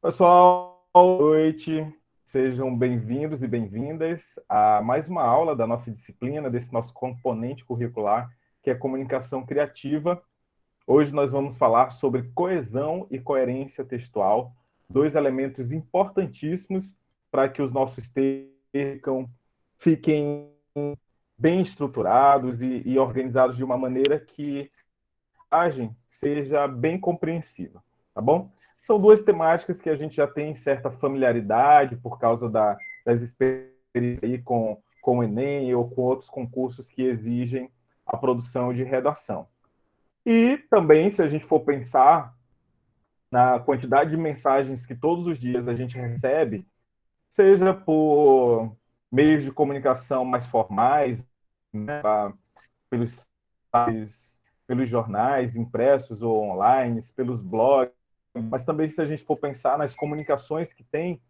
Pessoal, boa noite. Sejam bem-vindos e bem-vindas a mais uma aula da nossa disciplina, desse nosso componente curricular, que é comunicação criativa. Hoje nós vamos falar sobre coesão e coerência textual, dois elementos importantíssimos para que os nossos textos fiquem bem estruturados e organizados de uma maneira que a mensagem seja bem compreensiva, tá bom? São duas temáticas que a gente já tem certa familiaridade por causa das experiências aí com o Enem ou com outros concursos que exigem a produção de redação. E também, se a gente for pensar na quantidade de mensagens que todos os dias a gente recebe, seja por meios de comunicação mais formais, né, pelos sites, pelos jornais impressos ou online, pelos blogs, mas também se a gente for pensar nas comunicações que tem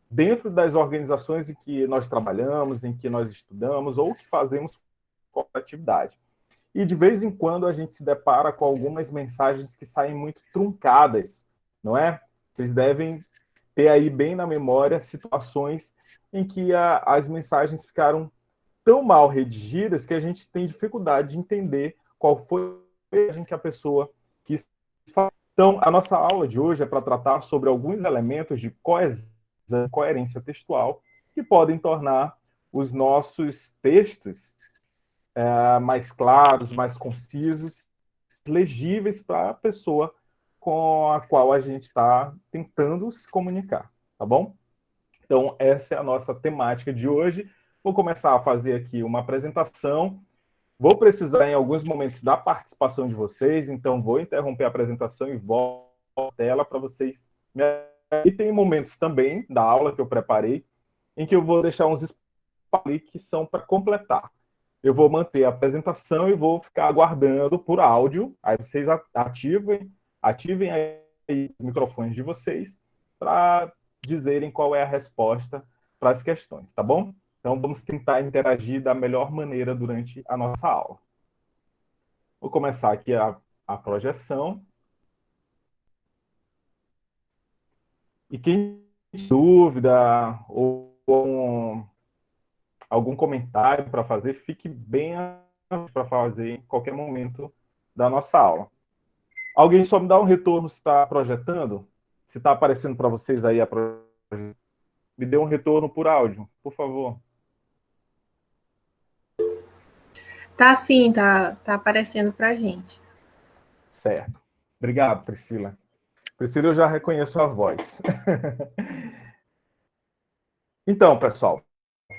dentro das organizações em que nós trabalhamos, em que nós estudamos ou que fazemos atividade. E de vez em quando a gente se depara com algumas mensagens que saem muito truncadas, não é? Vocês devem ter aí bem na memória situações em que as mensagens ficaram tão mal redigidas que a gente tem dificuldade de entender qual foi a mensagem que a pessoa quis falar. Então, a nossa aula de hoje é para tratar sobre alguns elementos de coerência textual que podem tornar os nossos textos mais claros, mais concisos, legíveis para a pessoa com a qual a gente está tentando se comunicar, tá bom? Então, essa é a nossa temática de hoje. Vou começar a fazer aqui uma apresentação. Vou precisar, em alguns momentos, da participação de vocês, então vou interromper a apresentação e volto à tela para vocês me. E tem momentos também da aula que eu preparei, em que eu vou deixar uns espaços ali que são para completar. Eu vou manter a apresentação e vou ficar aguardando por áudio. Aí vocês ativem aí os microfones de vocês para dizerem qual é a resposta para as questões, tá bom? Então vamos tentar interagir da melhor maneira durante a nossa aula. Vou começar aqui a projeção. E quem tem dúvida ou algum comentário para fazer, fique bem para fazer em qualquer momento da nossa aula. Alguém só me dá um retorno se está projetando? Se está aparecendo para vocês aí a projeção? Me dê um retorno por áudio, por favor. Tá sim, tá aparecendo pra gente. Certo. Obrigado, Priscila. Priscila, eu já reconheço a voz. Então, pessoal,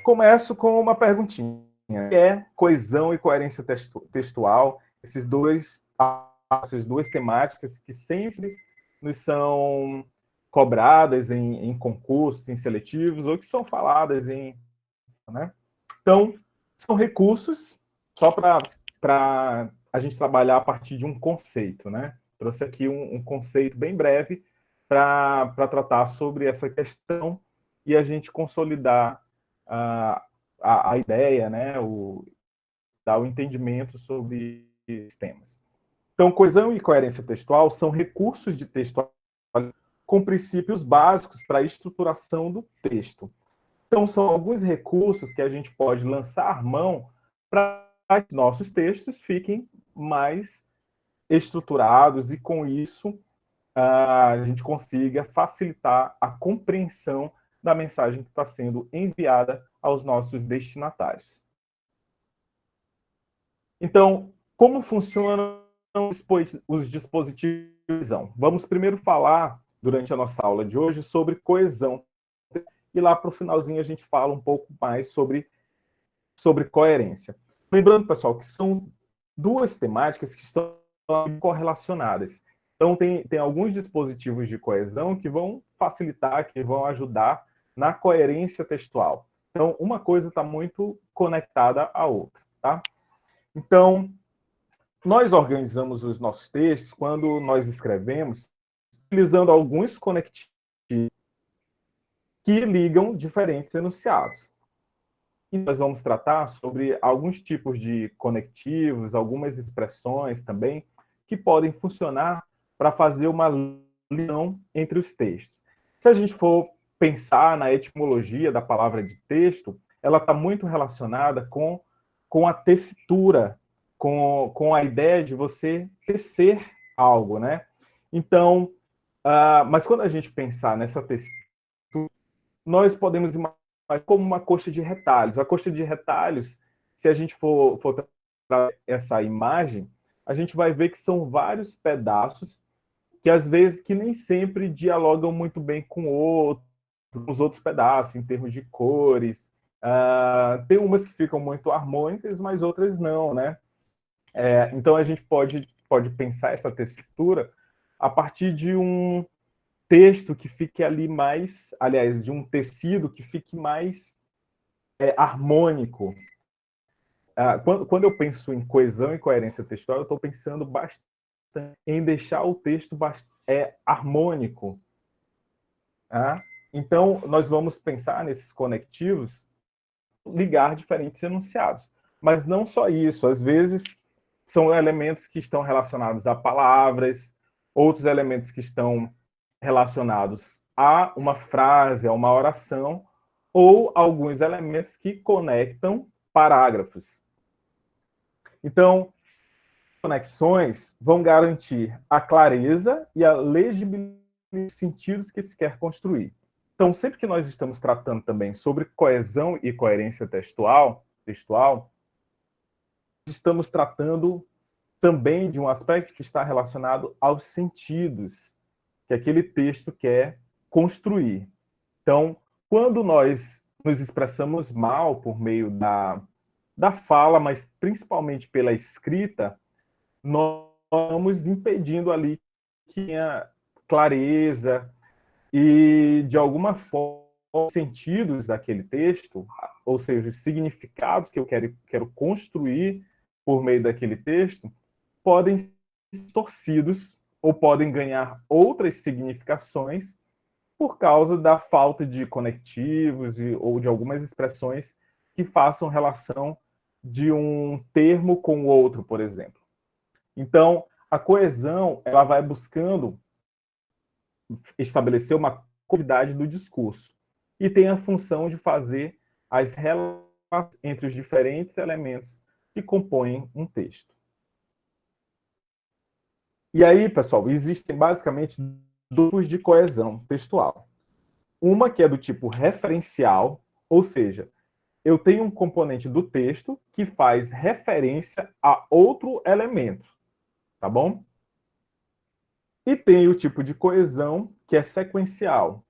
começo com uma perguntinha. O que é coesão e coerência textual? Essas duas temáticas que sempre nos são cobradas em concursos, em seletivos, ou que são faladas em. Né? Então, são recursos, só para a gente trabalhar a partir de um conceito. Né? Trouxe aqui um conceito bem breve para tratar sobre essa questão e a gente consolidar a ideia, né? Dar o entendimento sobre esses temas. Então, coesão e coerência textual são recursos de texto com princípios básicos para a estruturação do texto. Então, são alguns recursos que a gente pode lançar mão para que nossos textos fiquem mais estruturados e, com isso, a gente consiga facilitar a compreensão da mensagem que está sendo enviada aos nossos destinatários. Então, como funcionam os dispositivos de visão? Vamos primeiro falar, durante a nossa aula de hoje, sobre coesão. E lá para o finalzinho a gente fala um pouco mais sobre coerência. Lembrando, pessoal, que são duas temáticas que estão correlacionadas. Então, tem alguns dispositivos de coesão que vão facilitar, que vão ajudar na coerência textual. Então, uma coisa está muito conectada à outra, tá? Então, nós organizamos os nossos textos quando nós escrevemos utilizando alguns conectivos que ligam diferentes enunciados. E nós vamos tratar sobre alguns tipos de conectivos, algumas expressões também, que podem funcionar para fazer uma ligação entre os textos. Se a gente for pensar na etimologia da palavra de texto, ela está muito relacionada com a tessitura, com a ideia de você tecer algo, né? Então, mas quando a gente pensar nessa textura, nós podemos imaginar como uma coxa de retalhos. A coxa de retalhos, se a gente for tratar essa imagem, a gente vai ver que são vários pedaços que às vezes que nem sempre dialogam muito bem com os outros pedaços, em termos de cores. Tem umas que ficam muito harmônicas, mas outras não, né? Então a gente pode pensar essa textura a partir de um texto que fique ali mais, aliás, de um tecido que fique mais harmônico. Quando eu penso em coesão e coerência textual, eu estou pensando bastante em deixar o texto harmônico. Tá? Então, nós vamos pensar nesses conectivos, ligar diferentes enunciados. Mas não só isso, às vezes são elementos que estão relacionados a palavras, outros elementos que estão relacionados a uma frase, a uma oração, ou alguns elementos que conectam parágrafos. Então, conexões vão garantir a clareza e a legibilidade dos sentidos que se quer construir. Então, sempre que nós estamos tratando também sobre coesão e coerência textual, estamos tratando também de um aspecto que está relacionado aos sentidos que aquele texto quer construir. Então, quando nós nos expressamos mal por meio da fala, mas principalmente pela escrita, nós estamos impedindo ali que tenha clareza e, de alguma forma, os sentidos daquele texto, ou seja, os significados que eu quero construir por meio daquele texto, podem ser torcidos ou podem ganhar outras significações por causa da falta de conectivos ou de algumas expressões que façam relação de um termo com o outro, por exemplo. Então, a coesão ela vai buscando estabelecer uma qualidade do discurso e tem a função de fazer as relações entre os diferentes elementos que compõem um texto. E aí, pessoal, existem basicamente dois tipos de coesão textual. Uma que é do tipo referencial, ou seja, eu tenho um componente do texto que faz referência a outro elemento, tá bom? E tem o tipo de coesão que é sequencial,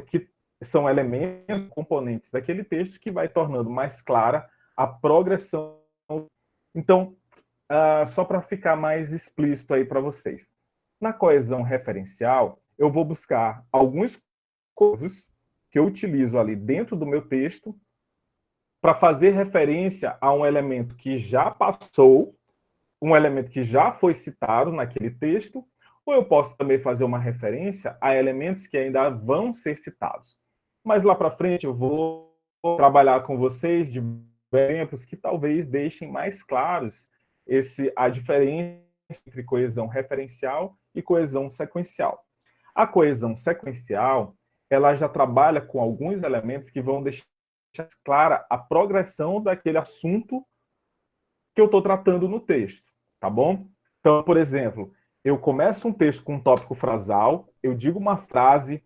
que são elementos, componentes daquele texto que vai tornando mais clara a progressão. Então, só para ficar mais explícito aí para vocês. Na coesão referencial, eu vou buscar alguns coisas que eu utilizo ali dentro do meu texto para fazer referência a um elemento que já passou, um elemento que já foi citado naquele texto, ou eu posso também fazer uma referência a elementos que ainda vão ser citados. Mas lá para frente eu vou trabalhar com vocês de exemplos que talvez deixem mais claros a diferença entre coesão referencial e coesão sequencial. A coesão sequencial, ela já trabalha com alguns elementos que vão deixar clara a progressão daquele assunto que eu estou tratando no texto, tá bom? Então, por exemplo, eu começo um texto com um tópico frasal, eu digo uma frase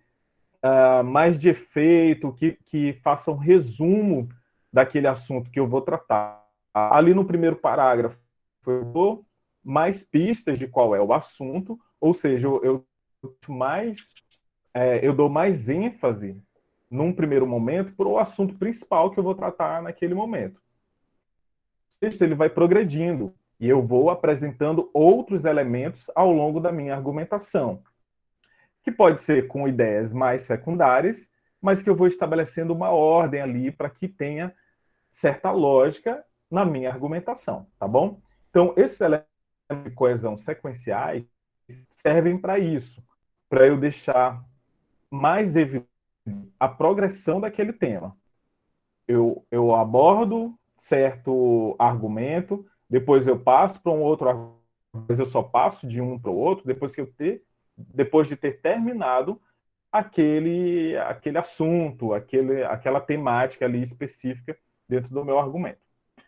mais de efeito, que faça um resumo daquele assunto que eu vou tratar. Ali no primeiro parágrafo, eu dou mais pistas de qual é o assunto, ou seja, eu dou mais ênfase num primeiro momento para o assunto principal que eu vou tratar naquele momento. O texto ele vai progredindo e eu vou apresentando outros elementos ao longo da minha argumentação, que pode ser com ideias mais secundárias, mas que eu vou estabelecendo uma ordem ali para que tenha certa lógica na minha argumentação, tá bom? Então, esses elementos de coesão sequenciais servem para isso, para eu deixar mais evidente a progressão daquele tema. Eu abordo certo argumento, depois eu passo para um outro argumento, depois eu só passo de um para o outro, depois de ter terminado aquele assunto, aquela temática ali específica dentro do meu argumento.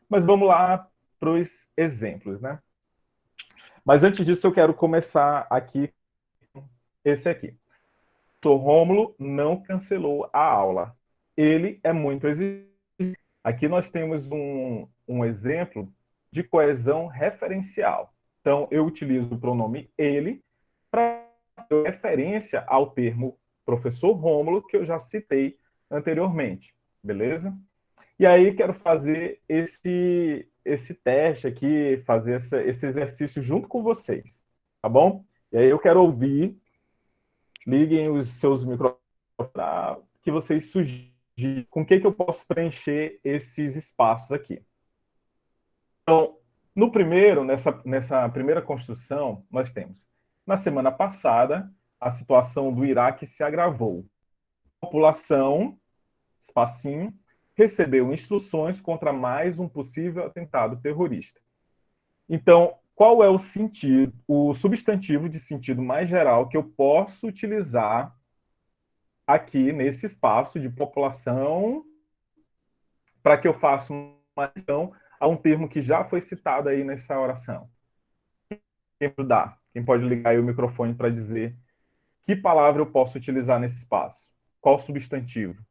Mas vamos lá para os exemplos, né? Mas antes disso, eu quero começar aqui com esse aqui. O Rômulo não cancelou a aula. Ele é muito exigente. Aqui nós temos um exemplo de coesão referencial. Então, eu utilizo o pronome ele para fazer referência ao termo professor Rômulo, que eu já citei anteriormente. Beleza? E aí, quero fazer esse teste aqui, fazer esse exercício junto com vocês. Tá bom? E aí, eu quero ouvir. Liguem os seus microfones para que vocês sugiram com o que eu posso preencher esses espaços aqui. Então, no primeiro, nessa primeira construção, nós temos, na semana passada, a situação do Iraque se agravou. A população, espacinho, recebeu instruções contra mais um possível atentado terrorista. Então, qual é o sentido, o substantivo de sentido mais geral que eu posso utilizar aqui nesse espaço de população para que eu faça uma adição a um termo que já foi citado aí nessa oração? Quem dá? Quem pode ligar aí o microfone para dizer que palavra eu posso utilizar nesse espaço? Qual substantivo?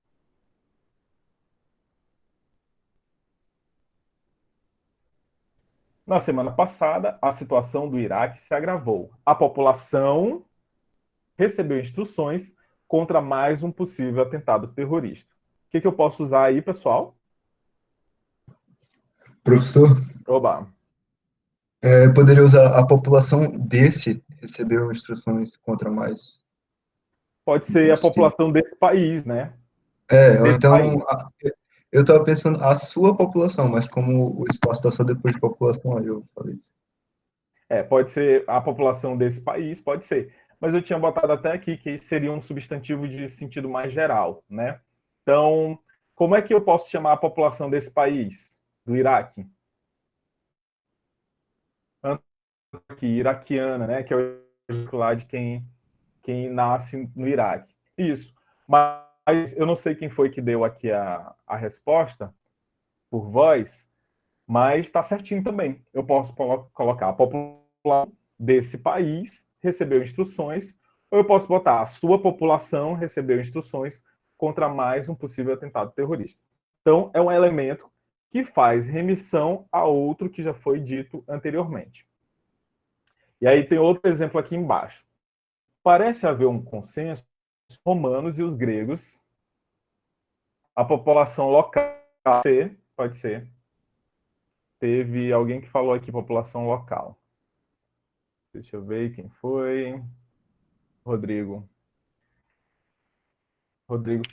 Na semana passada, a situação do Iraque se agravou. A população recebeu instruções contra mais um possível atentado terrorista. O que eu posso usar aí, pessoal? Professor, Oba. poderia usar a população desse recebeu instruções contra mais. Pode ser a população desse país, né? Então, eu estava pensando a sua população, mas como o espaço está só depois de população, aí eu falei isso. Pode ser a população desse país, pode ser. Mas eu tinha botado até aqui que seria um substantivo de sentido mais geral, né? Então, como é que eu posso chamar a população desse país, do Iraque? Aqui, iraquiana, né? Que é o lá de quem nasce no Iraque. Isso. Mas eu não sei quem foi que deu aqui a resposta por voz, mas está certinho também. Eu posso colocar a população desse país recebeu instruções, ou eu posso botar a sua população recebeu instruções contra mais um possível atentado terrorista. Então, é um elemento que faz remissão a outro que já foi dito anteriormente. E aí tem outro exemplo aqui embaixo. Parece haver um consenso os romanos e os gregos, a população local, pode ser. Teve alguém que falou aqui população local. Deixa eu ver quem foi. Rodrigo. Rodrigo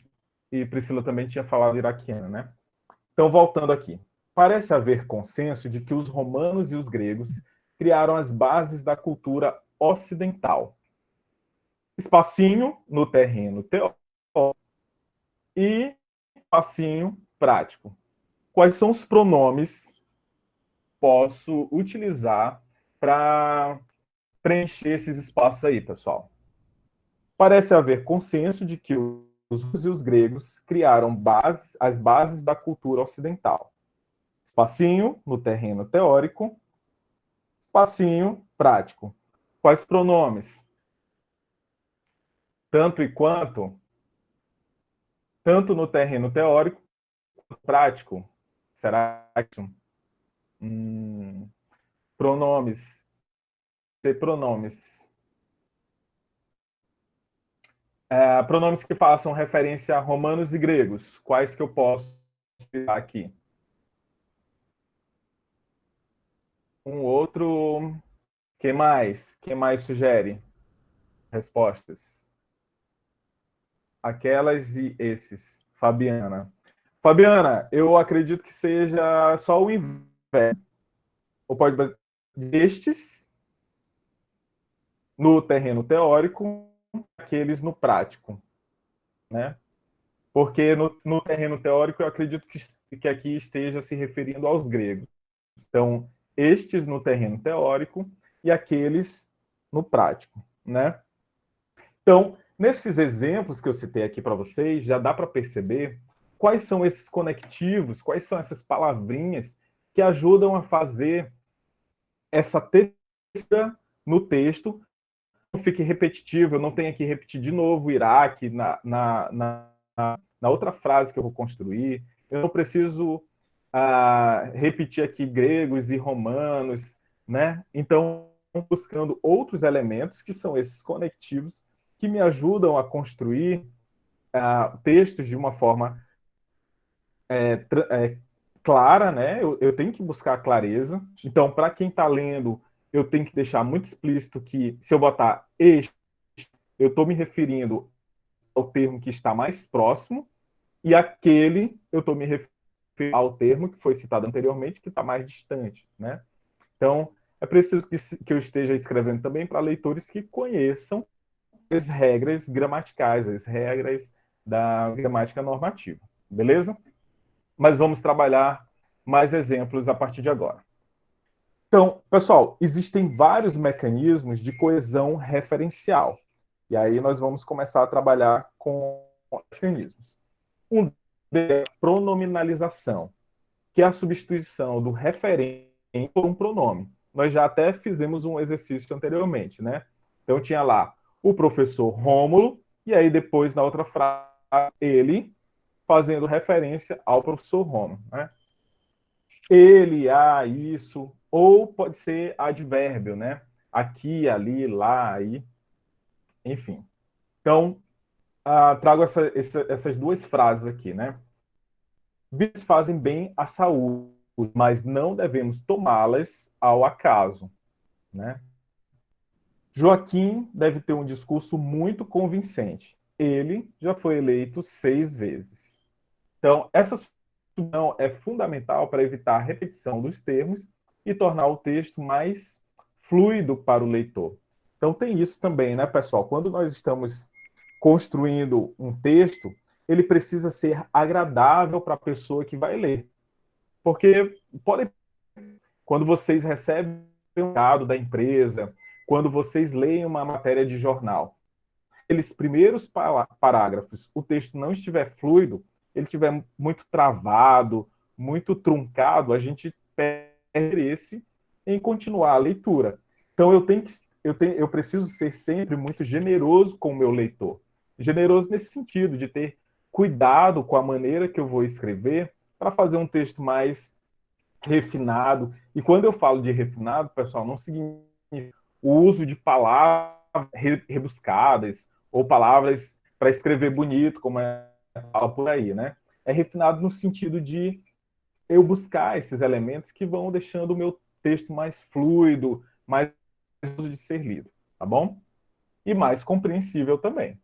e Priscila também tinha falado iraquiana, né? Então, voltando aqui. Parece haver consenso de que os romanos e os gregos criaram as bases da cultura ocidental. Espacinho no terreno teórico e espacinho prático. Quais são os pronomes que posso utilizar para preencher esses espaços aí, pessoal? Parece haver consenso de que os russos e os gregos criaram as bases da cultura ocidental. Espacinho no terreno teórico, espacinho prático. Quais pronomes? Tanto e quanto, tanto no terreno teórico quanto prático. Será que pronomes? Pronomes. Pronomes que façam referência a romanos e gregos. Quais que eu posso citar aqui? Um outro. Quem mais? Quem mais sugere respostas? Aquelas e esses. Fabiana. Fabiana, eu acredito que seja só o inverno. Ou pode destes no terreno teórico, aqueles no prático, né? Porque no terreno teórico eu acredito que aqui esteja se referindo aos gregos. Então, estes no terreno teórico e aqueles no prático, né? Então, Nesses exemplos que eu citei aqui para vocês, já dá para perceber quais são esses conectivos, quais são essas palavrinhas que ajudam a fazer essa textura no texto, não fique repetitivo, eu não tenho que repetir de novo o Iraque na outra frase que eu vou construir, eu não preciso repetir aqui gregos e romanos, né? Então, buscando outros elementos que são esses conectivos que me ajudam a construir textos de uma forma clara, né? Eu tenho que buscar a clareza. Então, para quem está lendo, eu tenho que deixar muito explícito que, se eu botar este, eu estou me referindo ao termo que está mais próximo, e aquele, eu estou me referindo ao termo que foi citado anteriormente, que está mais distante, né? Então, é preciso que eu esteja escrevendo também para leitores que conheçam as regras gramaticais, as regras da gramática normativa, beleza? Mas vamos trabalhar mais exemplos a partir de agora. Então, pessoal, existem vários mecanismos de coesão referencial. E aí nós vamos começar a trabalhar com mecanismos. Um é a pronominalização, que é a substituição do referente por um pronome. Nós já até fizemos um exercício anteriormente, né? Então tinha lá o professor Rômulo, e aí depois na outra frase ele, fazendo referência ao professor Rômulo, né? Ele, isso, ou pode ser advérbio, né? Aqui, ali, lá, aí, enfim. Então, trago essas duas frases aqui, né? Vidas fazem bem à saúde, mas não devemos tomá-las ao acaso, né? Joaquim deve ter um discurso muito convincente. Ele já foi eleito 6 vezes. Então, essa substituição é fundamental para evitar a repetição dos termos e tornar o texto mais fluido para o leitor. Então, tem isso também, né, pessoal? Quando nós estamos construindo um texto, ele precisa ser agradável para a pessoa que vai ler. Porque quando vocês recebem um dado da empresa, quando vocês leem uma matéria de jornal, aqueles primeiros parágrafos, o texto não estiver fluido, ele estiver muito travado, muito truncado, a gente perde interesse em continuar a leitura. Então eu preciso ser sempre muito generoso com o meu leitor. Generoso nesse sentido, de ter cuidado com a maneira que eu vou escrever para fazer um texto mais refinado. E quando eu falo de refinado, pessoal, não significa o uso de palavras rebuscadas ou palavras para escrever bonito, como fala por aí, né? É refinado no sentido de eu buscar esses elementos que vão deixando o meu texto mais fluido, mais de ser lido, tá bom? E mais compreensível também.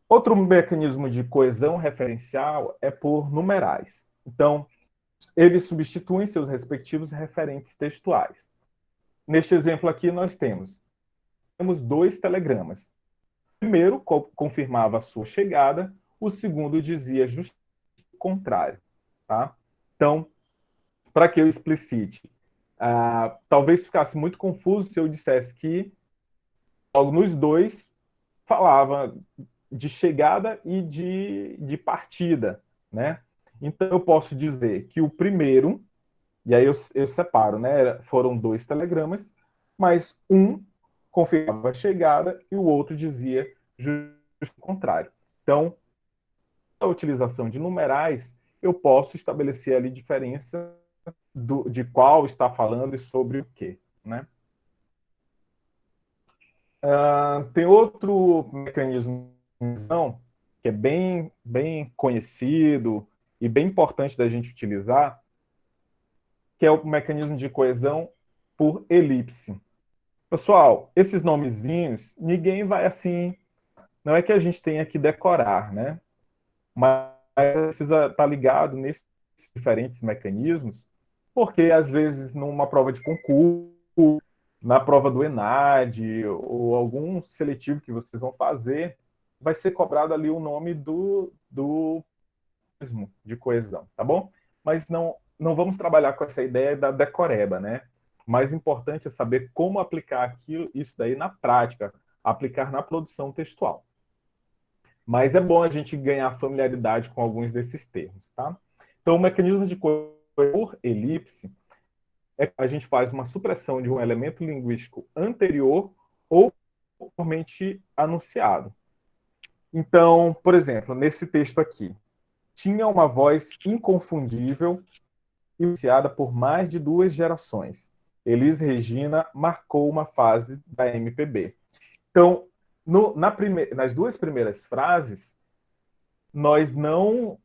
Outro mecanismo de coesão referencial é por numerais. Então, eles substituem seus respectivos referentes textuais. Neste exemplo aqui, nós temos 2 telegramas. O primeiro confirmava a sua chegada, o segundo dizia justamente o contrário. Tá? Então, para que eu explicite, talvez ficasse muito confuso se eu dissesse que logo nos 2 falava de chegada e de partida, né? Então eu posso dizer que o primeiro, e aí eu separo, né? Foram 2 telegramas, mas um confirmava a chegada e o outro dizia justo o contrário. Então, a utilização de numerais, eu posso estabelecer ali diferença de qual está falando e sobre o quê, né? Tem outro mecanismo que é bem conhecido e bem importante da gente utilizar, que é o mecanismo de coesão por elipse. Pessoal, esses nomezinhos, ninguém vai assim, não é que a gente tenha que decorar, né? Mas precisa estar ligado nesses diferentes mecanismos, porque às vezes numa prova de concurso, na prova do ENAD, ou algum seletivo que vocês vão fazer, vai ser cobrado ali o nome do de coesão, tá bom? Mas não vamos trabalhar com essa ideia da decoreba, né? O mais importante é saber como aplicar isso daí na prática, aplicar na produção textual. Mas é bom a gente ganhar familiaridade com alguns desses termos, tá? Então, o mecanismo de coesão por elipse é que a gente faz uma supressão de um elemento linguístico anterior ou anteriormente anunciado. Então, por exemplo, nesse texto aqui, tinha uma voz inconfundível iniciada por mais de 2 gerações. Elis Regina marcou uma fase da MPB. Então, nas 2 primeiras frases, nós não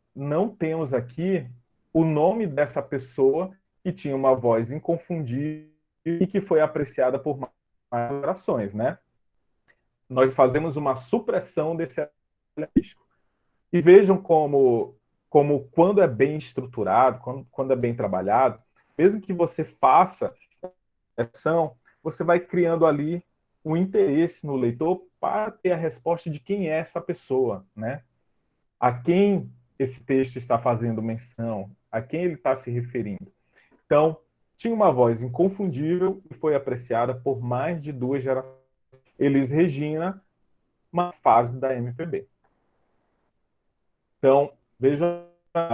temos aqui o nome dessa pessoa que tinha uma voz inconfundível e que foi apreciada por mais gerações, né? Nós fazemos uma supressão desse elemento. E vejam como quando é bem estruturado, quando é bem trabalhado, mesmo que você faça ação, você vai criando ali um interesse no leitor para ter a resposta de quem é essa pessoa, né? A quem esse texto está fazendo menção, a quem ele está se referindo. Então, tinha uma voz inconfundível e foi apreciada por mais de 2 gerações. Elis Regina, uma fase da MPB. Então, veja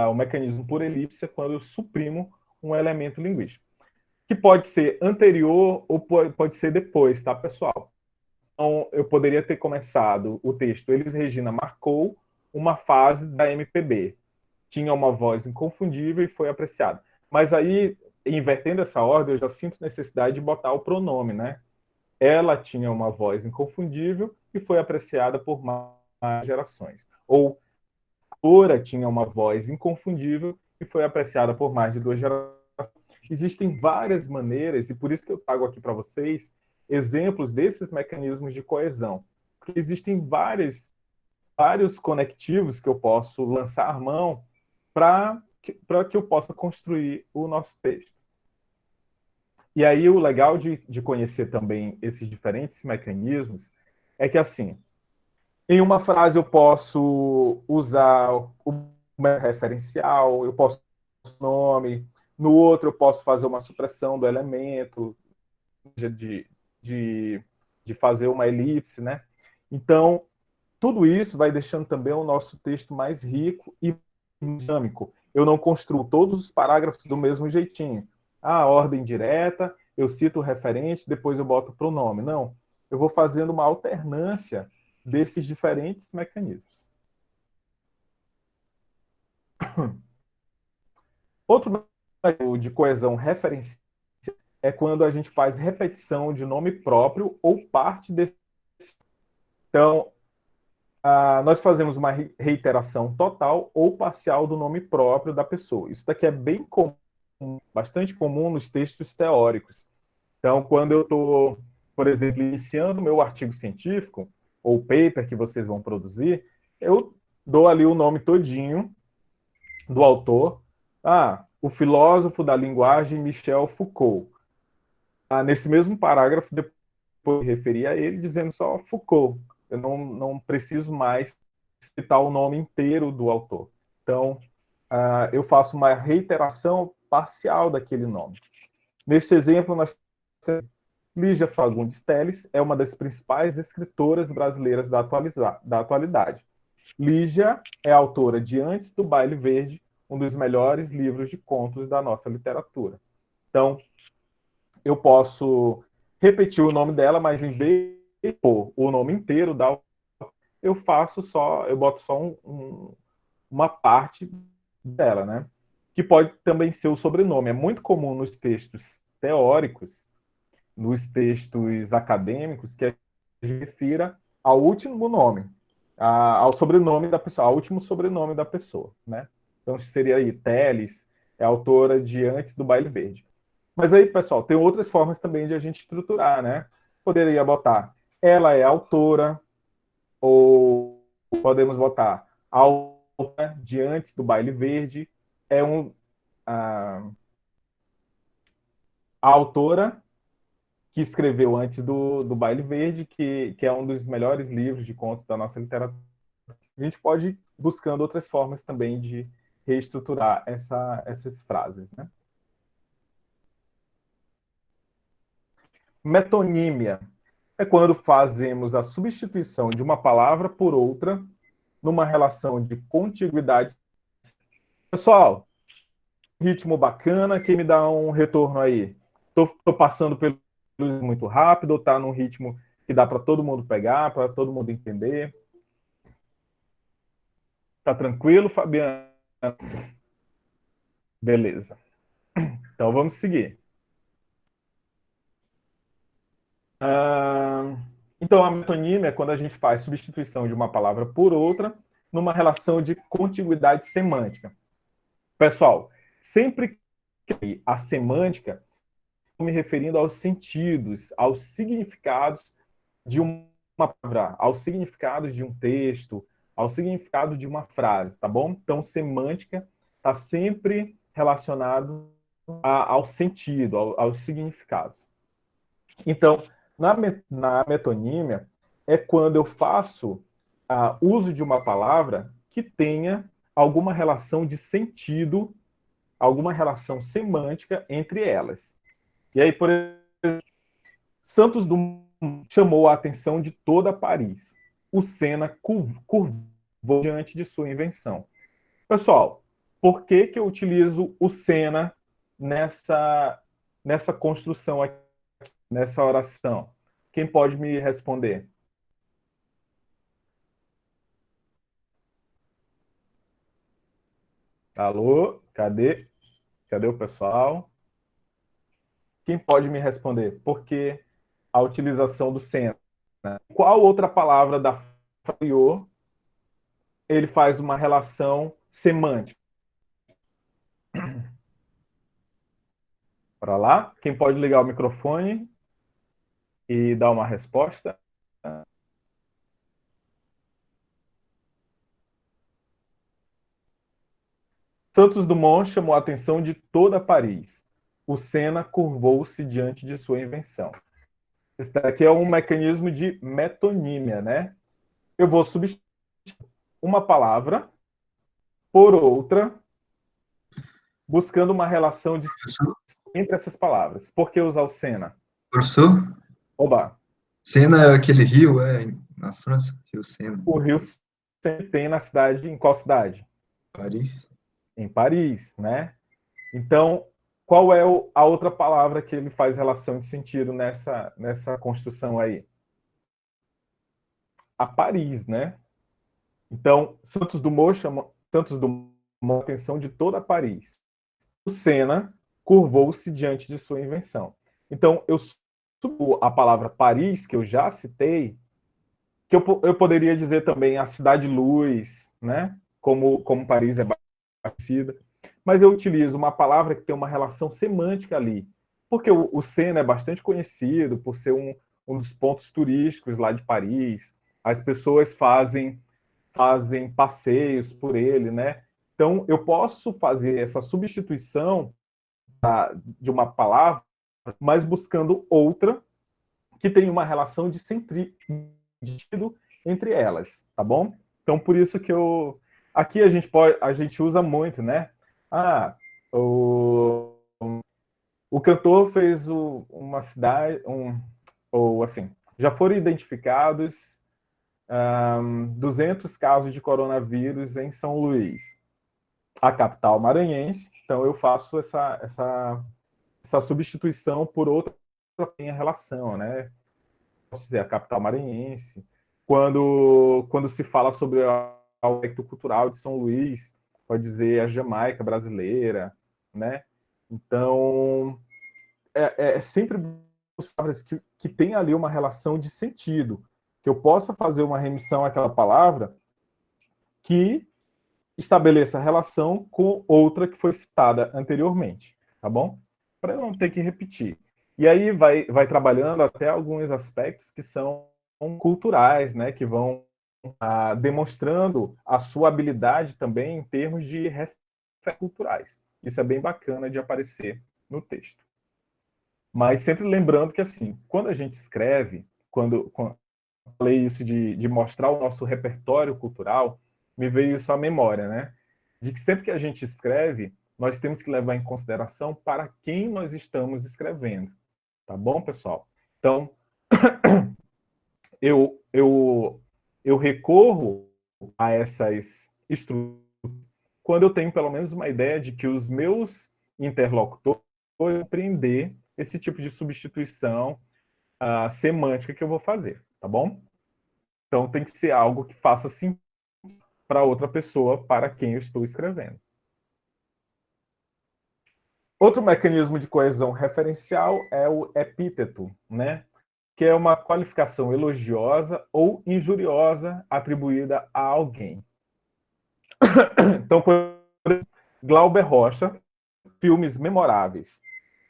o mecanismo por elipse quando eu suprimo um elemento linguístico, que pode ser anterior ou pode ser depois, tá, pessoal? Então, eu poderia ter começado o texto Elis Regina marcou uma fase da MPB. Tinha uma voz inconfundível e foi apreciada. Mas aí, invertendo essa ordem, eu já sinto necessidade de botar o pronome, né? Ela tinha uma voz inconfundível e foi apreciada por mais gerações. Ou a autora tinha uma voz inconfundível e foi apreciada por mais de 2 gerações. Existem várias maneiras, e por isso que eu trago aqui para vocês exemplos desses mecanismos de coesão. Porque existem vários conectivos que eu posso lançar mão para que eu possa construir o nosso texto. E aí o legal de conhecer também esses diferentes mecanismos é que, assim, em uma frase eu posso usar o referencial, eu posso usar o nome, no outro eu posso fazer uma supressão do elemento, de, de, de fazer uma elipse, né? Então, tudo isso vai deixando também o nosso texto mais rico e dinâmico. Eu não construo todos os parágrafos do mesmo jeitinho. Ah, ordem direta, eu cito o referente, depois eu boto o pronome. Não, eu vou fazendo uma alternância desses diferentes mecanismos. Outro mecanismo de coesão referencial é quando a gente faz repetição de nome próprio ou parte desse. Então, nós fazemos uma reiteração total ou parcial do nome próprio da pessoa. Isso daqui é bem comum, bastante comum nos textos teóricos. Então, quando eu estou, por exemplo, iniciando meu artigo científico, ou paper que vocês vão produzir, eu dou ali o nome todinho do autor. O filósofo da linguagem Michel Foucault. Nesse mesmo parágrafo, depois referir a ele dizendo só Foucault. Eu não preciso mais citar o nome inteiro do autor. Então, eu faço uma reiteração parcial daquele nome. Neste exemplo, nós temos Lígia Fagundes Telles, é uma das principais escritoras brasileiras da atualidade. Lígia é autora de Antes do Baile Verde, um dos melhores livros de contos da nossa literatura. Então, eu posso repetir o nome dela, mas em vez de pôr o nome inteiro da eu boto só uma parte dela, né? Que pode também ser o sobrenome. É muito comum nos textos teóricos, nos textos acadêmicos, que a gente refira ao último nome, ao sobrenome da pessoa, ao último sobrenome da pessoa, né? Então seria aí, Teles, é autora de Antes do Baile Verde. Mas aí, pessoal, tem outras formas também de a gente estruturar, né? Poderia botar ela é autora, ou podemos botar a autora de Antes do Baile Verde, a autora que escreveu Antes do Baile Verde, que é um dos melhores livros de contos da nossa literatura. A gente pode ir buscando outras formas também de reestruturar essas frases, né? Metonímia. é quando fazemos a substituição de uma palavra por outra numa relação de contiguidade. Pessoal, ritmo bacana, quem me dá um retorno aí? Tô passando pelo muito rápido, ou tá num ritmo que dá para todo mundo pegar, para todo mundo entender? Tá tranquilo, Fabiana? Beleza. Então vamos seguir. Então a metonímia é quando a gente faz substituição de uma palavra por outra numa relação de contiguidade semântica. Pessoal, sempre que a semântica, estou me referindo aos sentidos, aos significados de uma palavra, aos significados de um texto, ao significado de uma frase, tá bom? Então, semântica está sempre relacionado ao sentido, aos significados. Então, na metonímia, é quando eu faço uso de uma palavra que tenha alguma relação de sentido, alguma relação semântica entre elas. E aí, por exemplo, Santos Dumont chamou a atenção de toda Paris. O Senna curvou diante de sua invenção. Pessoal, por que eu utilizo o Senna nessa construção aqui, nessa oração? Quem pode me responder? Alô? Cadê? Cadê o pessoal? Quem pode me responder? Por que a utilização do Senna? Qual outra palavra da anterior ele faz uma relação semântica? Para lá? Quem pode ligar o microfone e dar uma resposta? Santos Dumont chamou a atenção de toda Paris. O Senna curvou-se diante de sua invenção. Esse daqui é um mecanismo de metonímia, né? Eu vou substituir uma palavra por outra, buscando uma relação entre essas palavras. Por que usar o Sena? Professor? Oba! Sena é aquele rio, na França? Rio Sena. O rio sempre tem na cidade, em qual cidade? Paris. Em Paris, né? Então, qual é a outra palavra que ele faz relação de sentido nessa construção aí? A Paris, né? Então, Santos Dumont chamou a atenção de toda Paris. O Senna curvou-se diante de sua invenção. Então, eu subo a palavra Paris, que eu já citei, que eu poderia dizer também a cidade-luz, né? Como Paris é parecida. Mas eu utilizo uma palavra que tem uma relação semântica ali. Porque o Sena é bastante conhecido por ser um dos pontos turísticos lá de Paris. As pessoas fazem passeios por ele, né? Então, eu posso fazer essa substituição de uma palavra, mas buscando outra que tenha uma relação de sentido entre elas, tá bom? Então, por isso que aqui a gente usa muito, né? O cantor fez uma cidade, ou assim, já foram identificados 200 casos de coronavírus em São Luís, a capital maranhense. Então, eu faço essa substituição por outra que tenha relação, né? Posso dizer, a capital maranhense. Quando se fala sobre o aspecto cultural de São Luís, pode dizer a Jamaica brasileira, né? Então, é sempre palavras que tem ali uma relação de sentido, que eu possa fazer uma remissão àquela palavra que estabeleça relação com outra que foi citada anteriormente, tá bom? Para eu não ter que repetir. E aí vai trabalhando até alguns aspectos que são culturais, né? Que vão demonstrando a sua habilidade também em termos de referências culturais. Isso é bem bacana de aparecer no texto. Mas sempre lembrando que, assim, quando a gente escreve, quando falei isso de mostrar o nosso repertório cultural, me veio isso à memória, né? De que sempre que a gente escreve, nós temos que levar em consideração para quem nós estamos escrevendo. Tá bom, pessoal? Então, eu recorro a essas estruturas quando eu tenho pelo menos uma ideia de que os meus interlocutores vão compreender esse tipo de substituição semântica que eu vou fazer, tá bom? Então tem que ser algo que faça sentido para outra pessoa para quem eu estou escrevendo. Outro mecanismo de coesão referencial é o epíteto, né? Que é uma qualificação elogiosa ou injuriosa atribuída a alguém. Então, por exemplo, Glauber Rocha, filmes memoráveis.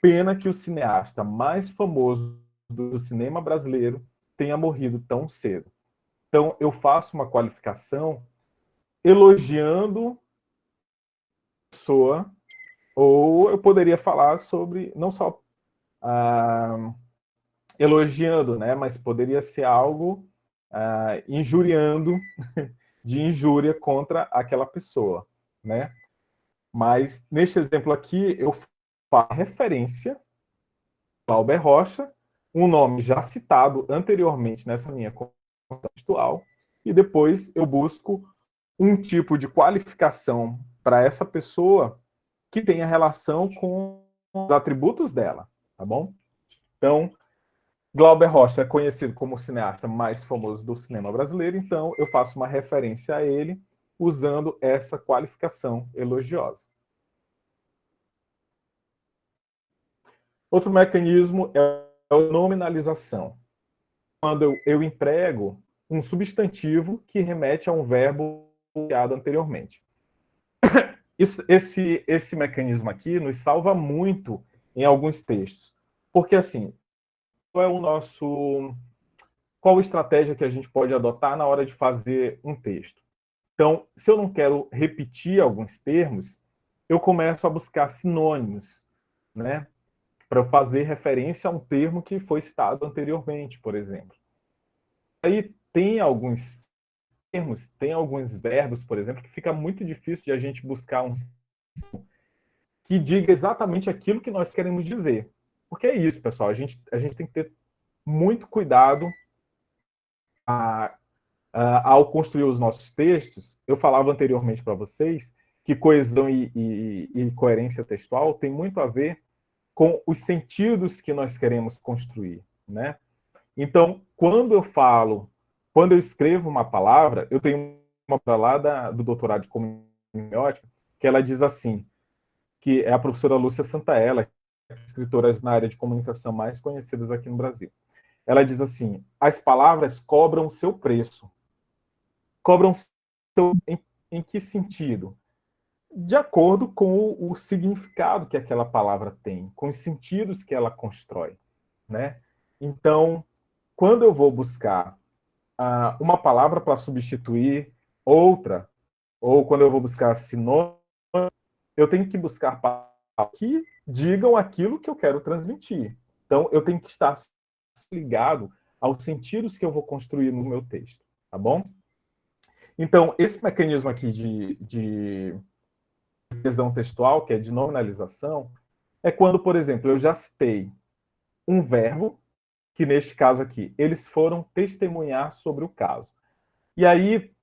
Pena que o cineasta mais famoso do cinema brasileiro tenha morrido tão cedo. Então, eu faço uma qualificação elogiando a pessoa, ou eu poderia falar sobre, não só elogiando, né, mas poderia ser algo injuriando, de injúria contra aquela pessoa, né? Mas, neste exemplo aqui, eu faço referência a Glauber Rocha, um nome já citado anteriormente nessa minha contextual, e depois eu busco um tipo de qualificação para essa pessoa que tenha relação com os atributos dela, tá bom? Então, Glauber Rocha é conhecido como o cineasta mais famoso do cinema brasileiro, então eu faço uma referência a ele usando essa qualificação elogiosa. Outro mecanismo é a nominalização. Quando eu emprego um substantivo que remete a um verbo criado anteriormente. Esse mecanismo aqui nos salva muito em alguns textos. Porque, assim, qual a estratégia que a gente pode adotar na hora de fazer um texto? Então, se eu não quero repetir alguns termos, eu começo a buscar sinônimos, né? Para fazer referência a um termo que foi citado anteriormente, por exemplo. Aí tem alguns termos, tem alguns verbos, por exemplo, que fica muito difícil de a gente buscar um que diga exatamente aquilo que nós queremos dizer. Porque é isso, pessoal, a gente tem que ter muito cuidado ao construir os nossos textos. Eu falava anteriormente para vocês que coesão e coerência textual tem muito a ver com os sentidos que nós queremos construir, né? Então, quando eu escrevo uma palavra, eu tenho uma palavra lá do doutorado de comunicação, que ela diz assim, que é a professora Lúcia Santaella, escritoras na área de comunicação mais conhecidas aqui no Brasil. Ela diz assim, as palavras cobram o seu preço. Cobram em que sentido? De acordo com o significado que aquela palavra tem, com os sentidos que ela constrói, né? Então, quando eu vou buscar uma palavra para substituir outra, ou quando eu vou buscar sinônimo, eu tenho que buscar palavras que digam aquilo que eu quero transmitir. Então, eu tenho que estar ligado aos sentidos que eu vou construir no meu texto, tá bom? Então, esse mecanismo aqui de coesão textual, que é de nominalização, é quando, por exemplo, eu já citei um verbo, que neste caso aqui, eles foram testemunhar sobre o caso. E aí